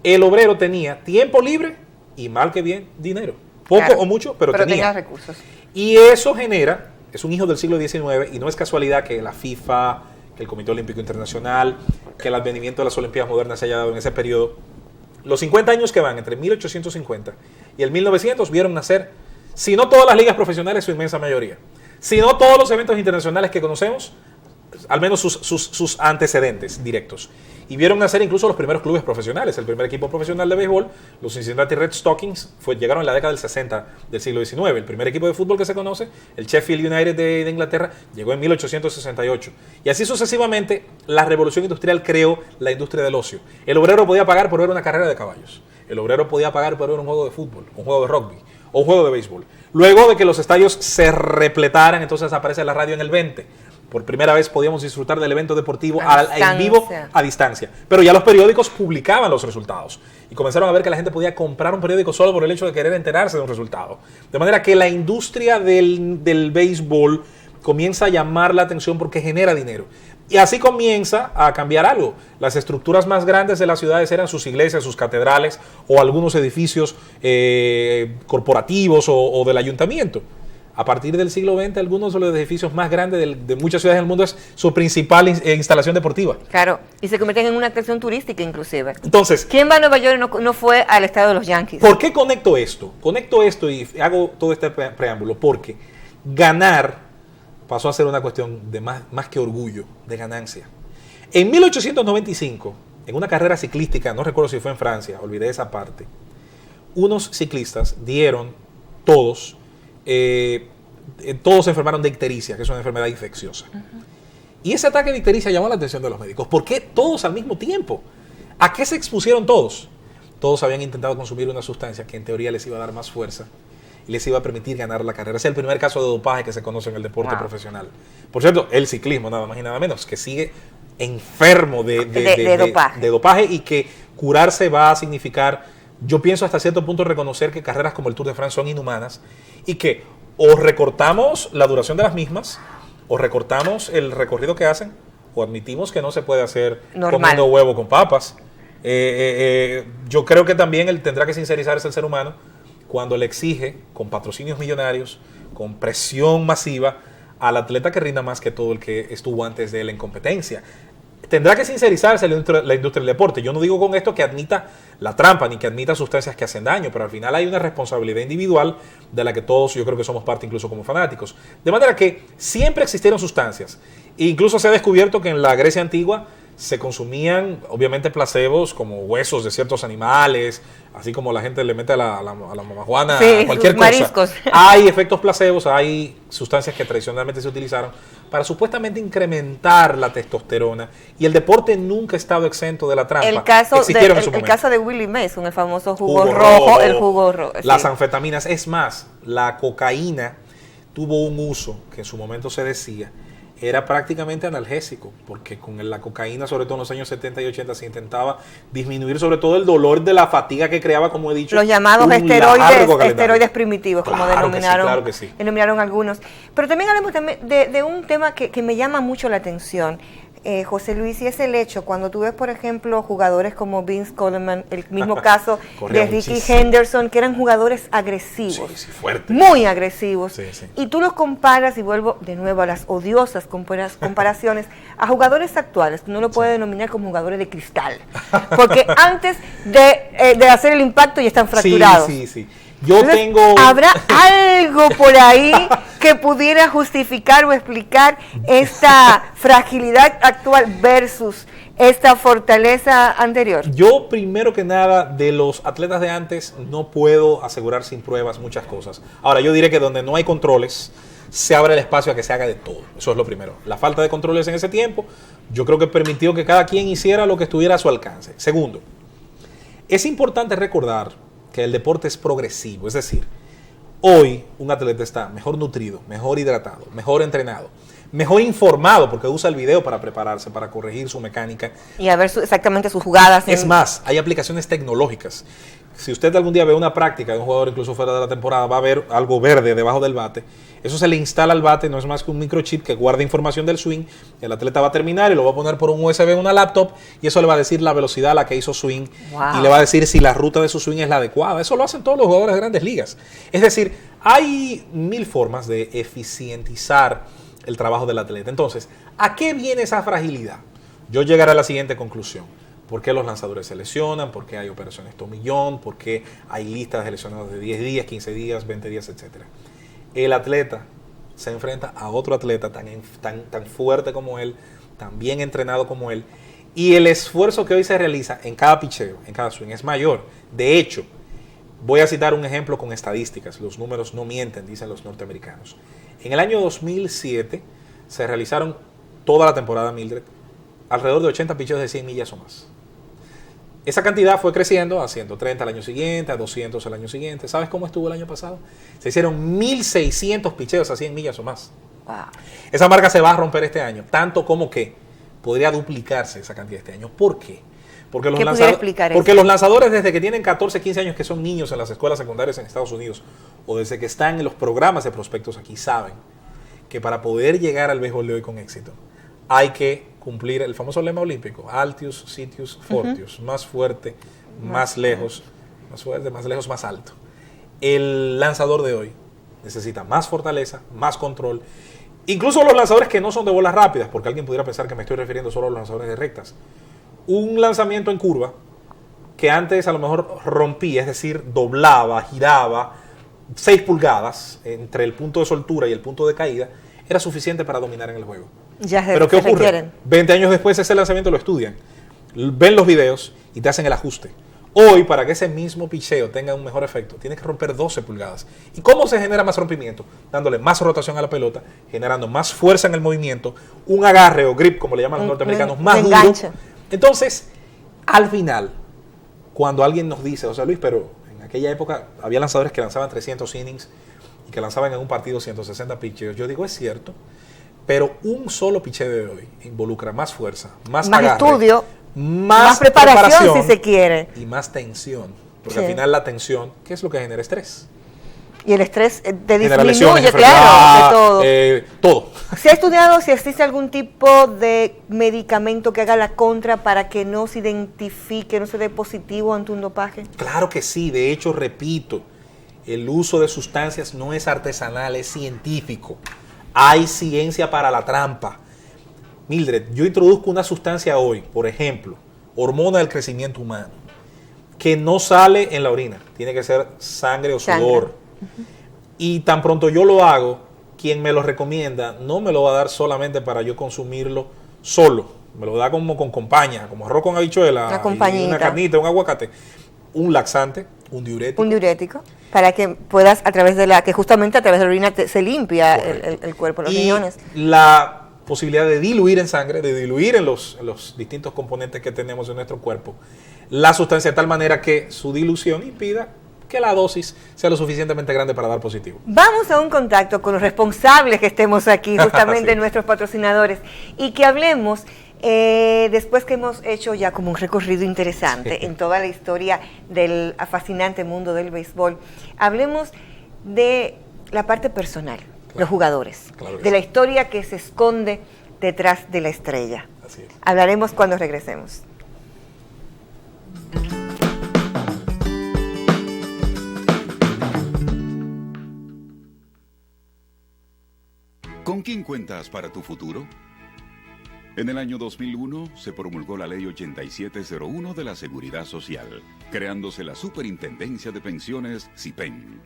el obrero tenía tiempo libre y mal que bien dinero. Poco o mucho, pero tenía recursos. Y eso genera, es un hijo del siglo XIX y no es casualidad que la FIFA, que el Comité Olímpico Internacional, que el advenimiento de las Olimpiadas modernas se haya dado en ese periodo. Los 50 años que van entre 1850 y el 1900 vieron nacer, si no todas las ligas profesionales, su inmensa mayoría. Si no todos los eventos internacionales que conocemos, al menos sus antecedentes directos. Y vieron nacer incluso los primeros clubes profesionales. El primer equipo profesional de béisbol, los Cincinnati Red Stockings, llegaron en la década del 60 del siglo XIX. El primer equipo de fútbol que se conoce, el Sheffield United de Inglaterra, llegó en 1868. Y así sucesivamente, la revolución industrial creó la industria del ocio. El obrero podía pagar por ver una carrera de caballos. El obrero podía pagar por ver un juego de fútbol, un juego de rugby o un juego de béisbol. Luego de que los estadios se repletaran, entonces aparece la radio en el 20. Por primera vez podíamos disfrutar del evento deportivo en vivo a distancia. Pero ya los periódicos publicaban los resultados. Y comenzaron a ver que la gente podía comprar un periódico solo por el hecho de querer enterarse de un resultado. De manera que la industria del béisbol comienza a llamar la atención porque genera dinero. Y así comienza a cambiar algo. Las estructuras más grandes de las ciudades eran sus iglesias, sus catedrales o algunos edificios corporativos o del ayuntamiento. A partir del siglo XX, algunos de los edificios más grandes de muchas ciudades del mundo es su principal instalación deportiva. Claro, y se convierten en una atracción turística inclusive. Entonces, ¿quién va a Nueva York y no fue al estadio de los Yankees? ¿Por qué conecto esto? Conecto esto y hago todo este preámbulo porque ganar pasó a ser una cuestión de más que orgullo, de ganancia. En 1895, en una carrera ciclística, no recuerdo si fue en Francia, olvidé esa parte, unos ciclistas dieron todos se enfermaron de ictericia, que es una enfermedad infecciosa. Y ese ataque de ictericia llamó la atención de los médicos. ¿Por qué todos al mismo tiempo? ¿A qué se expusieron todos? Todos habían intentado consumir una sustancia que en teoría les iba a dar más fuerza y les iba a permitir ganar la carrera. Ese es el primer caso de dopaje que se conoce en el deporte profesional. Por cierto, el ciclismo, nada más y nada menos, que sigue enfermo de dopaje y que curarse va a significar, yo pienso hasta cierto punto, reconocer que carreras como el Tour de France son inhumanas y que o recortamos la duración de las mismas, o recortamos el recorrido que hacen, o admitimos que no se puede hacer comiendo huevo con papas. Yo creo que también él tendrá que sincerizarse el ser humano cuando le exige, con patrocinios millonarios, con presión masiva, al atleta que rinda más que todo el que estuvo antes de él en competencia. Tendrá que sincerizarse la industria del deporte. Yo no digo con esto que admita la trampa ni que admita sustancias que hacen daño, pero al final hay una responsabilidad individual de la que todos yo creo que somos parte, incluso como fanáticos. De manera que siempre existieron sustancias. E incluso se ha descubierto que en la Grecia antigua se consumían, obviamente, placebos como huesos de ciertos animales, así como la gente le mete a la mamajuana, a cualquier cosa. Mariscos. Hay efectos placebos, hay sustancias que tradicionalmente se utilizaron para supuestamente incrementar la testosterona, y el deporte nunca ha estado exento de la trampa. El caso de Willie Mason, el famoso jugo rojo, el jugo rojo. Las anfetaminas, es más, la cocaína tuvo un uso que en su momento se decía era prácticamente analgésico, porque con la cocaína, sobre todo en los años 70 y 80, se intentaba disminuir sobre todo el dolor de la fatiga que creaba, como he dicho, los llamados esteroides primitivos, claro, como denominaron, claro que sí. denominaron algunos. Pero también hablemos de un tema que me llama mucho la atención, José Luis, y es el hecho, cuando tú ves, por ejemplo, jugadores como Vince Coleman, el mismo caso de Ricky Henderson, que eran jugadores agresivos, muy agresivos, y tú los comparas, y vuelvo de nuevo a las odiosas comparaciones, a jugadores actuales, que uno lo puede denominar como jugadores de cristal, porque antes de hacer el impacto ya están fracturados. Entonces, ¿habrá algo por ahí que pudiera justificar o explicar esta fragilidad actual versus esta fortaleza anterior? Yo, primero que nada, de los atletas de antes no puedo asegurar sin pruebas muchas cosas. Ahora, yo diré que donde no hay controles, se abre el espacio a que se haga de todo. Eso es lo primero. La falta de controles en ese tiempo, yo creo que permitió que cada quien hiciera lo que estuviera a su alcance. Segundo, es importante recordar que el deporte es progresivo, es decir, hoy un atleta está mejor nutrido, mejor hidratado, mejor entrenado, mejor informado porque usa el video para prepararse, para corregir su mecánica. Y a ver exactamente sus jugadas. Es más, hay aplicaciones tecnológicas. Si usted algún día ve una práctica de un jugador incluso fuera de la temporada, va a ver algo verde debajo del bate. Eso se le instala al bate, no es más que un microchip que guarda información del swing. El atleta va a terminar y lo va a poner por un USB en una laptop y eso le va a decir la velocidad a la que hizo swing. Wow. Y le va a decir si la ruta de su swing es la adecuada. Eso lo hacen todos los jugadores de grandes ligas. Es decir, hay 1000 formas de eficientizar el trabajo del atleta. Entonces, ¿a qué viene esa fragilidad? Yo llegaré a la siguiente conclusión. ¿Por qué los lanzadores se lesionan? ¿Por qué hay operaciones tomillón? ¿Por qué hay listas de lesionados de 10 días, 15 días, 20 días, etcétera? El atleta se enfrenta a otro atleta tan fuerte como él, tan bien entrenado como él, y el esfuerzo que hoy se realiza en cada picheo, en cada swing, es mayor. De hecho, voy a citar un ejemplo con estadísticas. Los números no mienten, dicen los norteamericanos. En el año 2007 se realizaron toda la temporada, Mildred, alrededor de 80 picheos de 100 millas o más. Esa cantidad fue creciendo a 130 al año siguiente, a 200 al año siguiente. ¿Sabes cómo estuvo el año pasado? Se hicieron 1.600 picheos a 100 millas o más. Wow. Esa marca se va a romper este año, tanto como que podría duplicarse esa cantidad este año. ¿Por qué? Porque los lanzadores desde que tienen 14, 15 años, que son niños en las escuelas secundarias en Estados Unidos, o desde que están en los programas de prospectos aquí, saben que para poder llegar al béisbol de hoy con éxito, hay que cumplir el famoso lema olímpico: Altius, Sitius, Fortius. Más fuerte, más lejos, más fuerte, más lejos, más alto. El lanzador de hoy necesita más fortaleza, más control. Incluso los lanzadores que no son de bolas rápidas, porque alguien pudiera pensar que me estoy refiriendo solo a los lanzadores de rectas. Un lanzamiento en curva que antes a lo mejor rompía, es decir, doblaba, giraba 6 pulgadas entre el punto de soltura y el punto de caída, era suficiente para dominar en el juego. Pero ¿qué ocurre? Requieren. 20 años después ese lanzamiento lo estudian, ven los videos y te hacen el ajuste. Hoy, para que ese mismo picheo tenga un mejor efecto, tienes que romper 12 pulgadas. ¿Y cómo se genera más rompimiento? Dándole más rotación a la pelota, generando más fuerza en el movimiento, un agarre o grip, como le llaman los norteamericanos, más duro. Entonces, al final, cuando alguien nos dice, o sea, Luis, pero en aquella época había lanzadores que lanzaban 300 innings y que lanzaban en un partido 160 picheos, yo digo, es cierto, pero un solo picheo de hoy involucra más fuerza, más agarre, estudio, más preparación si se quiere, y más tensión, porque al final la tensión, ¿qué es lo que genera estrés? Y el estrés te disminuye, claro, de todo. ¿Se ha estudiado si existe algún tipo de medicamento que haga la contra para que no se identifique, no se dé positivo ante un dopaje? Claro que sí, de hecho, repito, el uso de sustancias no es artesanal, es científico. Hay ciencia para la trampa. Mildred, yo introduzco una sustancia hoy, por ejemplo, hormona del crecimiento humano, que no sale en la orina, tiene que ser sangre o sudor. Y tan pronto yo lo hago, quien me lo recomienda no me lo va a dar solamente para yo consumirlo solo, me lo da como con compañía, como arroz con habichuela, una carnita, un aguacate, un laxante, un diurético. Un diurético, para que puedas, justamente a través de la orina se limpia el cuerpo, los riñones. La posibilidad de diluir en sangre, de diluir en los distintos componentes que tenemos en nuestro cuerpo la sustancia de tal manera que su dilución impida que la dosis sea lo suficientemente grande para dar positivo. Vamos a un contacto con los responsables que estemos aquí, justamente sí, nuestros patrocinadores, y que hablemos, después que hemos hecho ya como un recorrido interesante en toda la historia del fascinante mundo del béisbol, hablemos de la parte personal, los jugadores, de la historia que se esconde detrás de la estrella. Así es. Hablaremos cuando regresemos. ¿Con quién cuentas para tu futuro? En el año 2001 se promulgó la Ley 8701 de la Seguridad Social, creándose la Superintendencia de Pensiones SIPEN,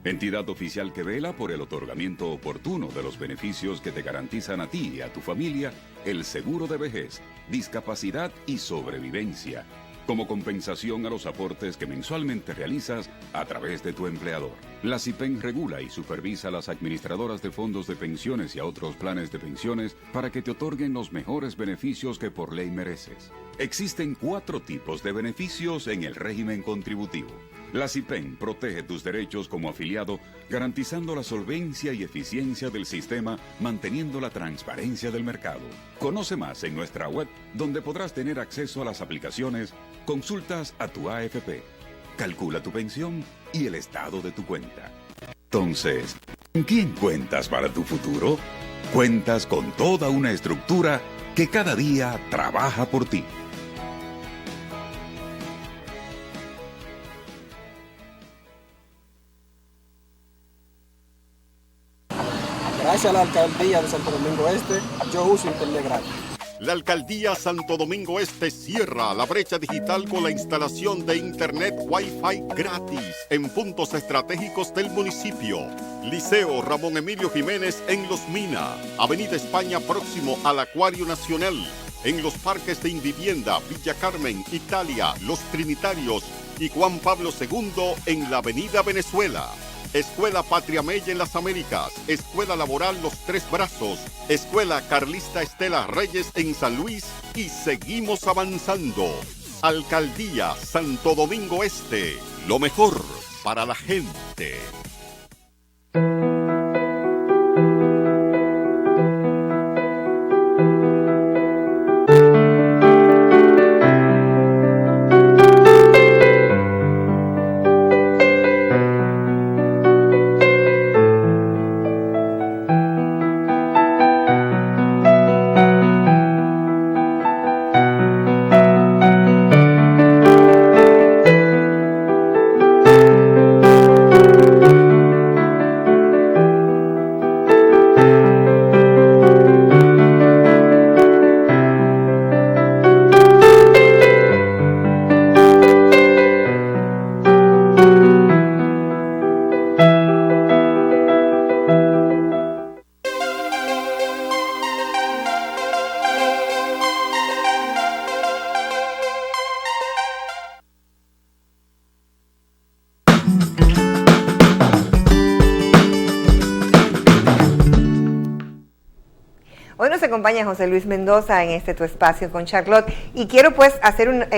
entidad oficial que vela por el otorgamiento oportuno de los beneficios que te garantizan a ti y a tu familia el seguro de vejez, discapacidad y sobrevivencia, como compensación a los aportes que mensualmente realizas a través de tu empleador. La CIPEN regula y supervisa a las administradoras de fondos de pensiones y a otros planes de pensiones para que te otorguen los mejores beneficios que por ley mereces. Existen 4 tipos de beneficios en el régimen contributivo. La CIPEN protege tus derechos como afiliado, garantizando la solvencia y eficiencia del sistema, manteniendo la transparencia del mercado. Conoce más en nuestra web, donde podrás tener acceso a las aplicaciones, consultas a tu AFP, calcula tu pensión y el estado de tu cuenta. Entonces, ¿con quién cuentas para tu futuro? Cuentas con toda una estructura que cada día trabaja por ti. Gracias a la Alcaldía de Santo Domingo Este, yo uso internet gratis. La Alcaldía Santo Domingo Este cierra la brecha digital con la instalación de Internet Wi-Fi gratis en puntos estratégicos del municipio. Liceo Ramón Emilio Jiménez en Los Mina, Avenida España próximo al Acuario Nacional. En los parques de Invivienda, Villa Carmen, Italia, Los Trinitarios y Juan Pablo II en la Avenida Venezuela. Escuela Patria Mella en las Américas, Escuela Laboral Los Tres Brazos, Escuela Carlista Estela Reyes en San Luis y seguimos avanzando. Alcaldía Santo Domingo Este, lo mejor para la gente. Hoy nos acompaña José Luis Mendoza en Tu Espacio con Charlotte y quiero pues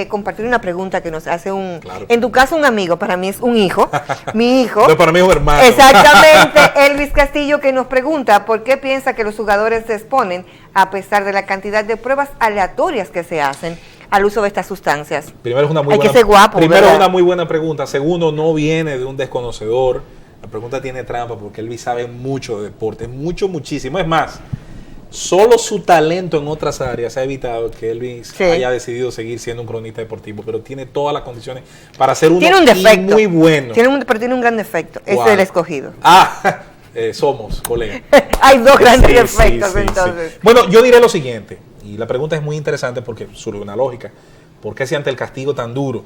compartir una pregunta que nos hace en tu caso un amigo, para mí es un hijo, mi hijo. No, para mí es un hermano. Exactamente, Elvis Castillo, que nos pregunta por qué piensa que los jugadores se exponen a pesar de la cantidad de pruebas aleatorias que se hacen al uso de estas sustancias. Primero es una muy Hay buena, que ser guapo, primero ¿verdad? es una muy buena pregunta. Segundo, no viene de un desconocedor. La pregunta tiene trampa porque Elvis sabe mucho de deporte, muchísimo. Es más, solo su talento en otras áreas ha evitado que Elvis haya decidido seguir siendo un cronista deportivo, pero tiene todas las condiciones para ser uno tiene un defecto, muy bueno. Pero tiene un gran defecto, es el escogido. Somos colegas. Hay dos grandes defectos entonces. Sí. Bueno, yo diré lo siguiente, y la pregunta es muy interesante porque surge una lógica. ¿Por qué si ante el castigo tan duro?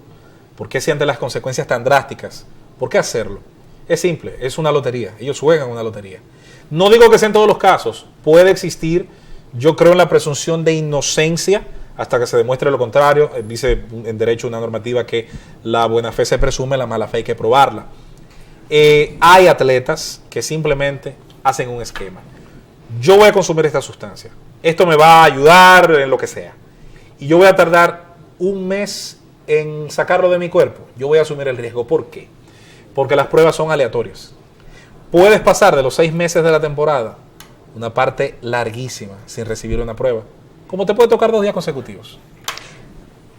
¿Por qué si ante las consecuencias tan drásticas? ¿Por qué hacerlo? Es simple, es una lotería. Ellos juegan una lotería. No digo que sea en todos los casos. Puede existir, yo creo en la presunción de inocencia hasta que se demuestre lo contrario. Dice en derecho una normativa que la buena fe se presume, la mala fe hay que probarla. Hay atletas que simplemente hacen un esquema. Yo voy a consumir esta sustancia. Esto me va a ayudar en lo que sea. Y yo voy a tardar un mes en sacarlo de mi cuerpo. Yo voy a asumir el riesgo. ¿Por qué? Porque las pruebas son aleatorias. Puedes pasar de los 6 meses de la temporada una parte larguísima sin recibir una prueba, como te puede tocar 2 días consecutivos.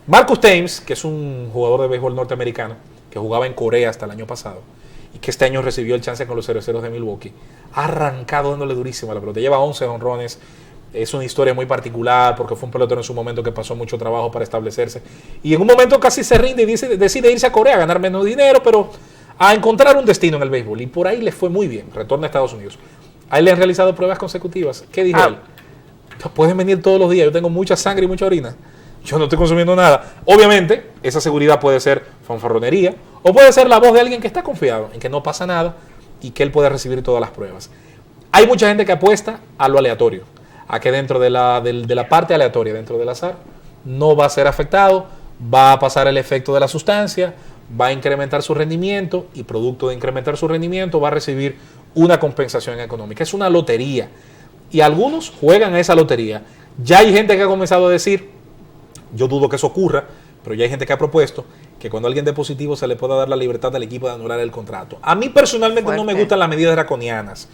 Marcus Thames, que es un jugador de béisbol norteamericano que jugaba en Corea hasta el año pasado y que este año recibió el chance con los Cerveceros de Milwaukee, ha arrancado dándole durísimo a la pelota. Lleva 11 honrones. Es una historia muy particular porque fue un pelotero en su momento que pasó mucho trabajo para establecerse y en un momento casi se rinde y decide irse a Corea a ganar menos dinero, pero a encontrar un destino en el béisbol, y por ahí le fue muy bien. Retorna a Estados Unidos. A él le han realizado pruebas consecutivas. ¿Qué dijo él? Pueden venir todos los días, yo tengo mucha sangre y mucha orina, yo no estoy consumiendo nada. Obviamente, esa seguridad puede ser fanfarronería, o puede ser la voz de alguien que está confiado en que no pasa nada y que él puede recibir todas las pruebas. Hay mucha gente que apuesta a lo aleatorio, a que dentro de la parte aleatoria, dentro del azar, no va a ser afectado, va a pasar el efecto de la sustancia, va a incrementar su rendimiento y producto de incrementar su rendimiento va a recibir una compensación económica. Es una lotería y algunos juegan a esa lotería. Ya hay gente que ha comenzado a decir, yo dudo que eso ocurra, pero ya hay gente que ha propuesto que cuando alguien dé positivo se le pueda dar la libertad al equipo de anular el contrato. A mí personalmente no me gustan las medidas draconianas.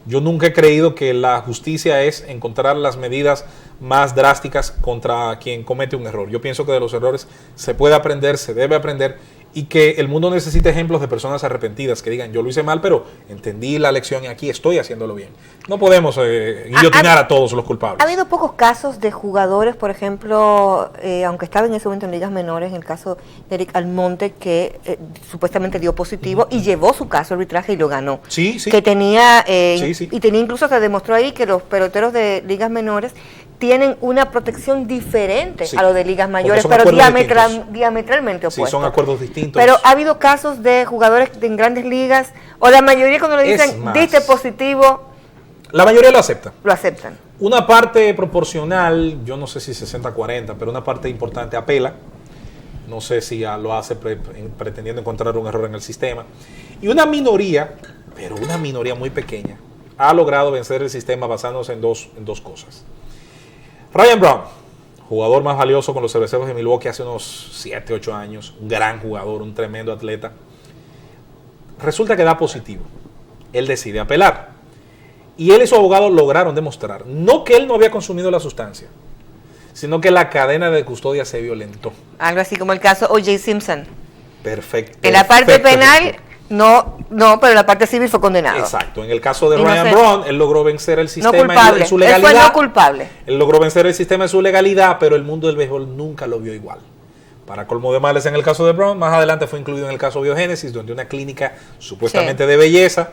Yo nunca he creído que la justicia es encontrar las medidas más drásticas contra quien comete un error. Yo pienso que de los errores se puede aprender, se debe aprender, y que el mundo necesita ejemplos de personas arrepentidas que digan, yo lo hice mal, pero entendí la lección y aquí estoy haciéndolo bien. No podemos guillotinar a todos los culpables. Ha habido pocos casos de jugadores, por ejemplo, aunque estaba en ese momento en ligas menores, en el caso de Eric Almonte, que supuestamente dio positivo y llevó su caso al arbitraje y lo ganó. Sí, sí. Que tenía, Sí. y tenía incluso, se demostró ahí que los peloteros de ligas menores tienen una protección diferente a los de ligas mayores, pero diametralmente opuestos. Sí, son acuerdos distintos. Pero ha habido casos de jugadores en grandes ligas, o la mayoría cuando le dicen, diste positivo, la mayoría lo acepta. Lo aceptan. Una parte proporcional, yo no sé si 60-40, pero una parte importante apela. No sé si lo hace pretendiendo encontrar un error en el sistema. Y una minoría, pero una minoría muy pequeña, ha logrado vencer el sistema basándose en dos cosas. Ryan Braun, jugador más valioso con los Cerveceros de Milwaukee hace unos 7-8 años, un gran jugador, un tremendo atleta. Resulta que da positivo. Él decide apelar. Y él y su abogado lograron demostrar, no que él no había consumido la sustancia, sino que la cadena de custodia se violentó. Algo así como el caso O.J. Simpson. Perfecto. En la parte penal, no, pero en la parte civil fue condenado. Exacto. En el caso de Ryan Braun, él logró vencer el sistema en su legalidad. Él fue no culpable. Él logró vencer el sistema en su legalidad, pero el mundo del béisbol nunca lo vio igual. Para colmo de males en el caso de Braun, más adelante fue incluido en el caso Biogénesis, donde una clínica supuestamente de belleza,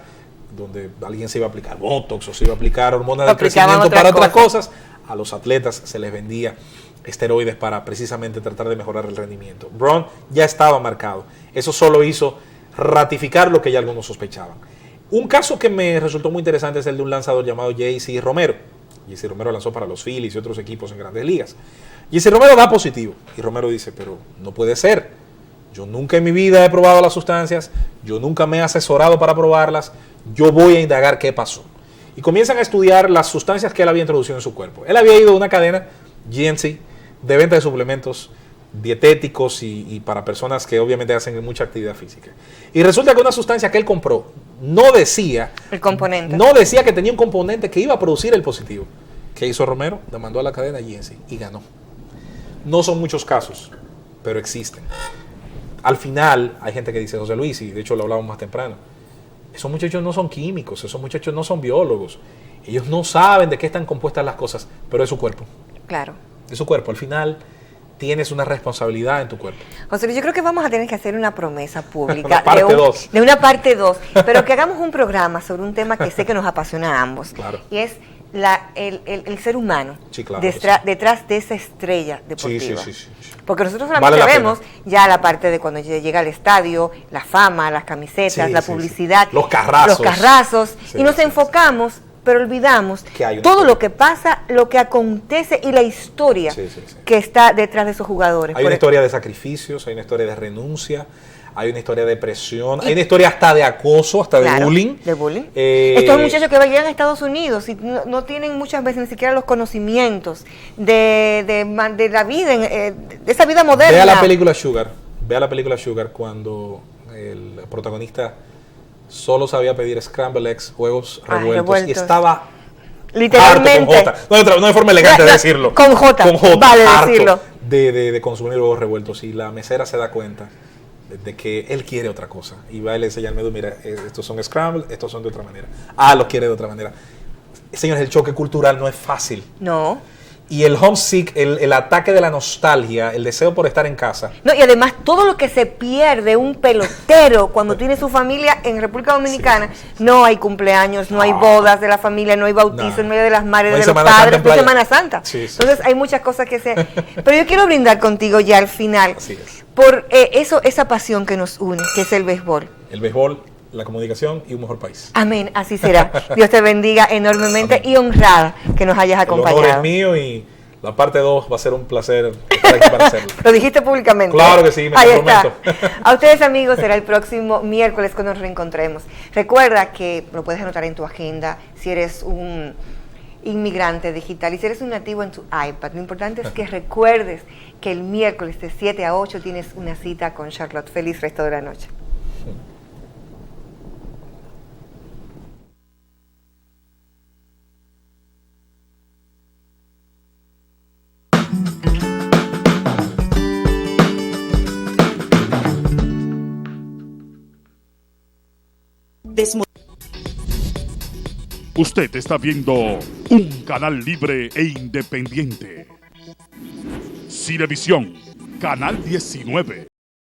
donde alguien se iba a aplicar botox o se iba a aplicar hormonas de crecimiento para otras cosas, a los atletas se les vendía esteroides para precisamente tratar de mejorar el rendimiento. Braun ya estaba marcado. Eso solo hizo ratificar lo que ya algunos sospechaban. Un caso que me resultó muy interesante es el de un lanzador llamado J.C. Romero. J.C. Romero lanzó para los Phillies y otros equipos en grandes ligas. J.C. Romero da positivo y Romero dice, pero no puede ser. Yo nunca en mi vida he probado las sustancias, yo nunca me he asesorado para probarlas, yo voy a indagar qué pasó. Y comienzan a estudiar las sustancias que él había introducido en su cuerpo. Él había ido a una cadena, GNC, de venta de suplementos dietéticos y para personas que obviamente hacen mucha actividad física. Y resulta que una sustancia que él compró no decía que tenía un componente que iba a producir el positivo. ¿Qué hizo Romero? Demandó a la cadena GNC y ganó. No son muchos casos, pero existen. Al final hay gente que dice, José Luis, y de hecho lo hablamos más temprano, esos muchachos no son químicos, esos muchachos no son biólogos, ellos no saben de qué están compuestas las cosas, pero es su cuerpo. Claro. Es su cuerpo, al final tienes una responsabilidad en tu cuerpo. José Luis, yo creo que vamos a tener que hacer una promesa pública de una parte 2, pero que hagamos un programa sobre un tema que sé que nos apasiona a ambos. Claro. Y es el ser humano, sí, claro, detrás de esa estrella deportiva. Sí. Porque nosotros solamente vemos ya la parte de cuando llega al estadio, la fama, las camisetas, la publicidad, los carrazos, y nos enfocamos, pero olvidamos que todo lo que pasa, lo que acontece y la historia que está detrás de esos jugadores. Hay una historia de sacrificios, hay una historia de renuncia, hay una historia de presión, hay una historia hasta de acoso, hasta de bullying. Estos muchachos que llegan a Estados Unidos y no tienen muchas veces ni siquiera los conocimientos de la vida, de esa vida moderna. Vea la película Sugar cuando el protagonista solo sabía pedir scrambled eggs, huevos revueltos. Y estaba literalmente harto con J. No hay forma elegante de decirlo. Con J, vale decirlo. De consumir huevos revueltos. Y la mesera se da cuenta de que él quiere otra cosa. Y va y le enseña al menú, mira, estos son scrambled, estos son de otra manera. Los quiere de otra manera. Señores, el choque cultural no es fácil. No. Y el homesick, el ataque de la nostalgia, el deseo por estar en casa. No, y además todo lo que se pierde un pelotero cuando tiene su familia en República Dominicana, no hay cumpleaños, no hay bodas de la familia, no hay bautizos, no hay de las madres, de los padres, no hay Semana Santa. Entonces hay muchas cosas que se... Pero yo quiero brindar contigo ya al final por esa pasión que nos une, que es el béisbol. El béisbol, la comunicación y un mejor país. Amén, así será. Dios te bendiga enormemente. Amén. Y honrada que nos hayas acompañado. El honor es mío y La parte 2 va a ser un placer estar aquí para hacerlo. Lo dijiste públicamente. Claro que sí, me Ahí comprometo. está. A ustedes, amigos, será el próximo miércoles cuando nos reencontremos. Recuerda que lo puedes anotar en tu agenda si eres un inmigrante digital y si eres un nativo en tu iPad. Lo importante es que recuerdes que el miércoles de 7 a 8 tienes una cita con Charlotte. Feliz resto de la noche. Usted está viendo un canal libre e independiente. Cinevisión, canal 19.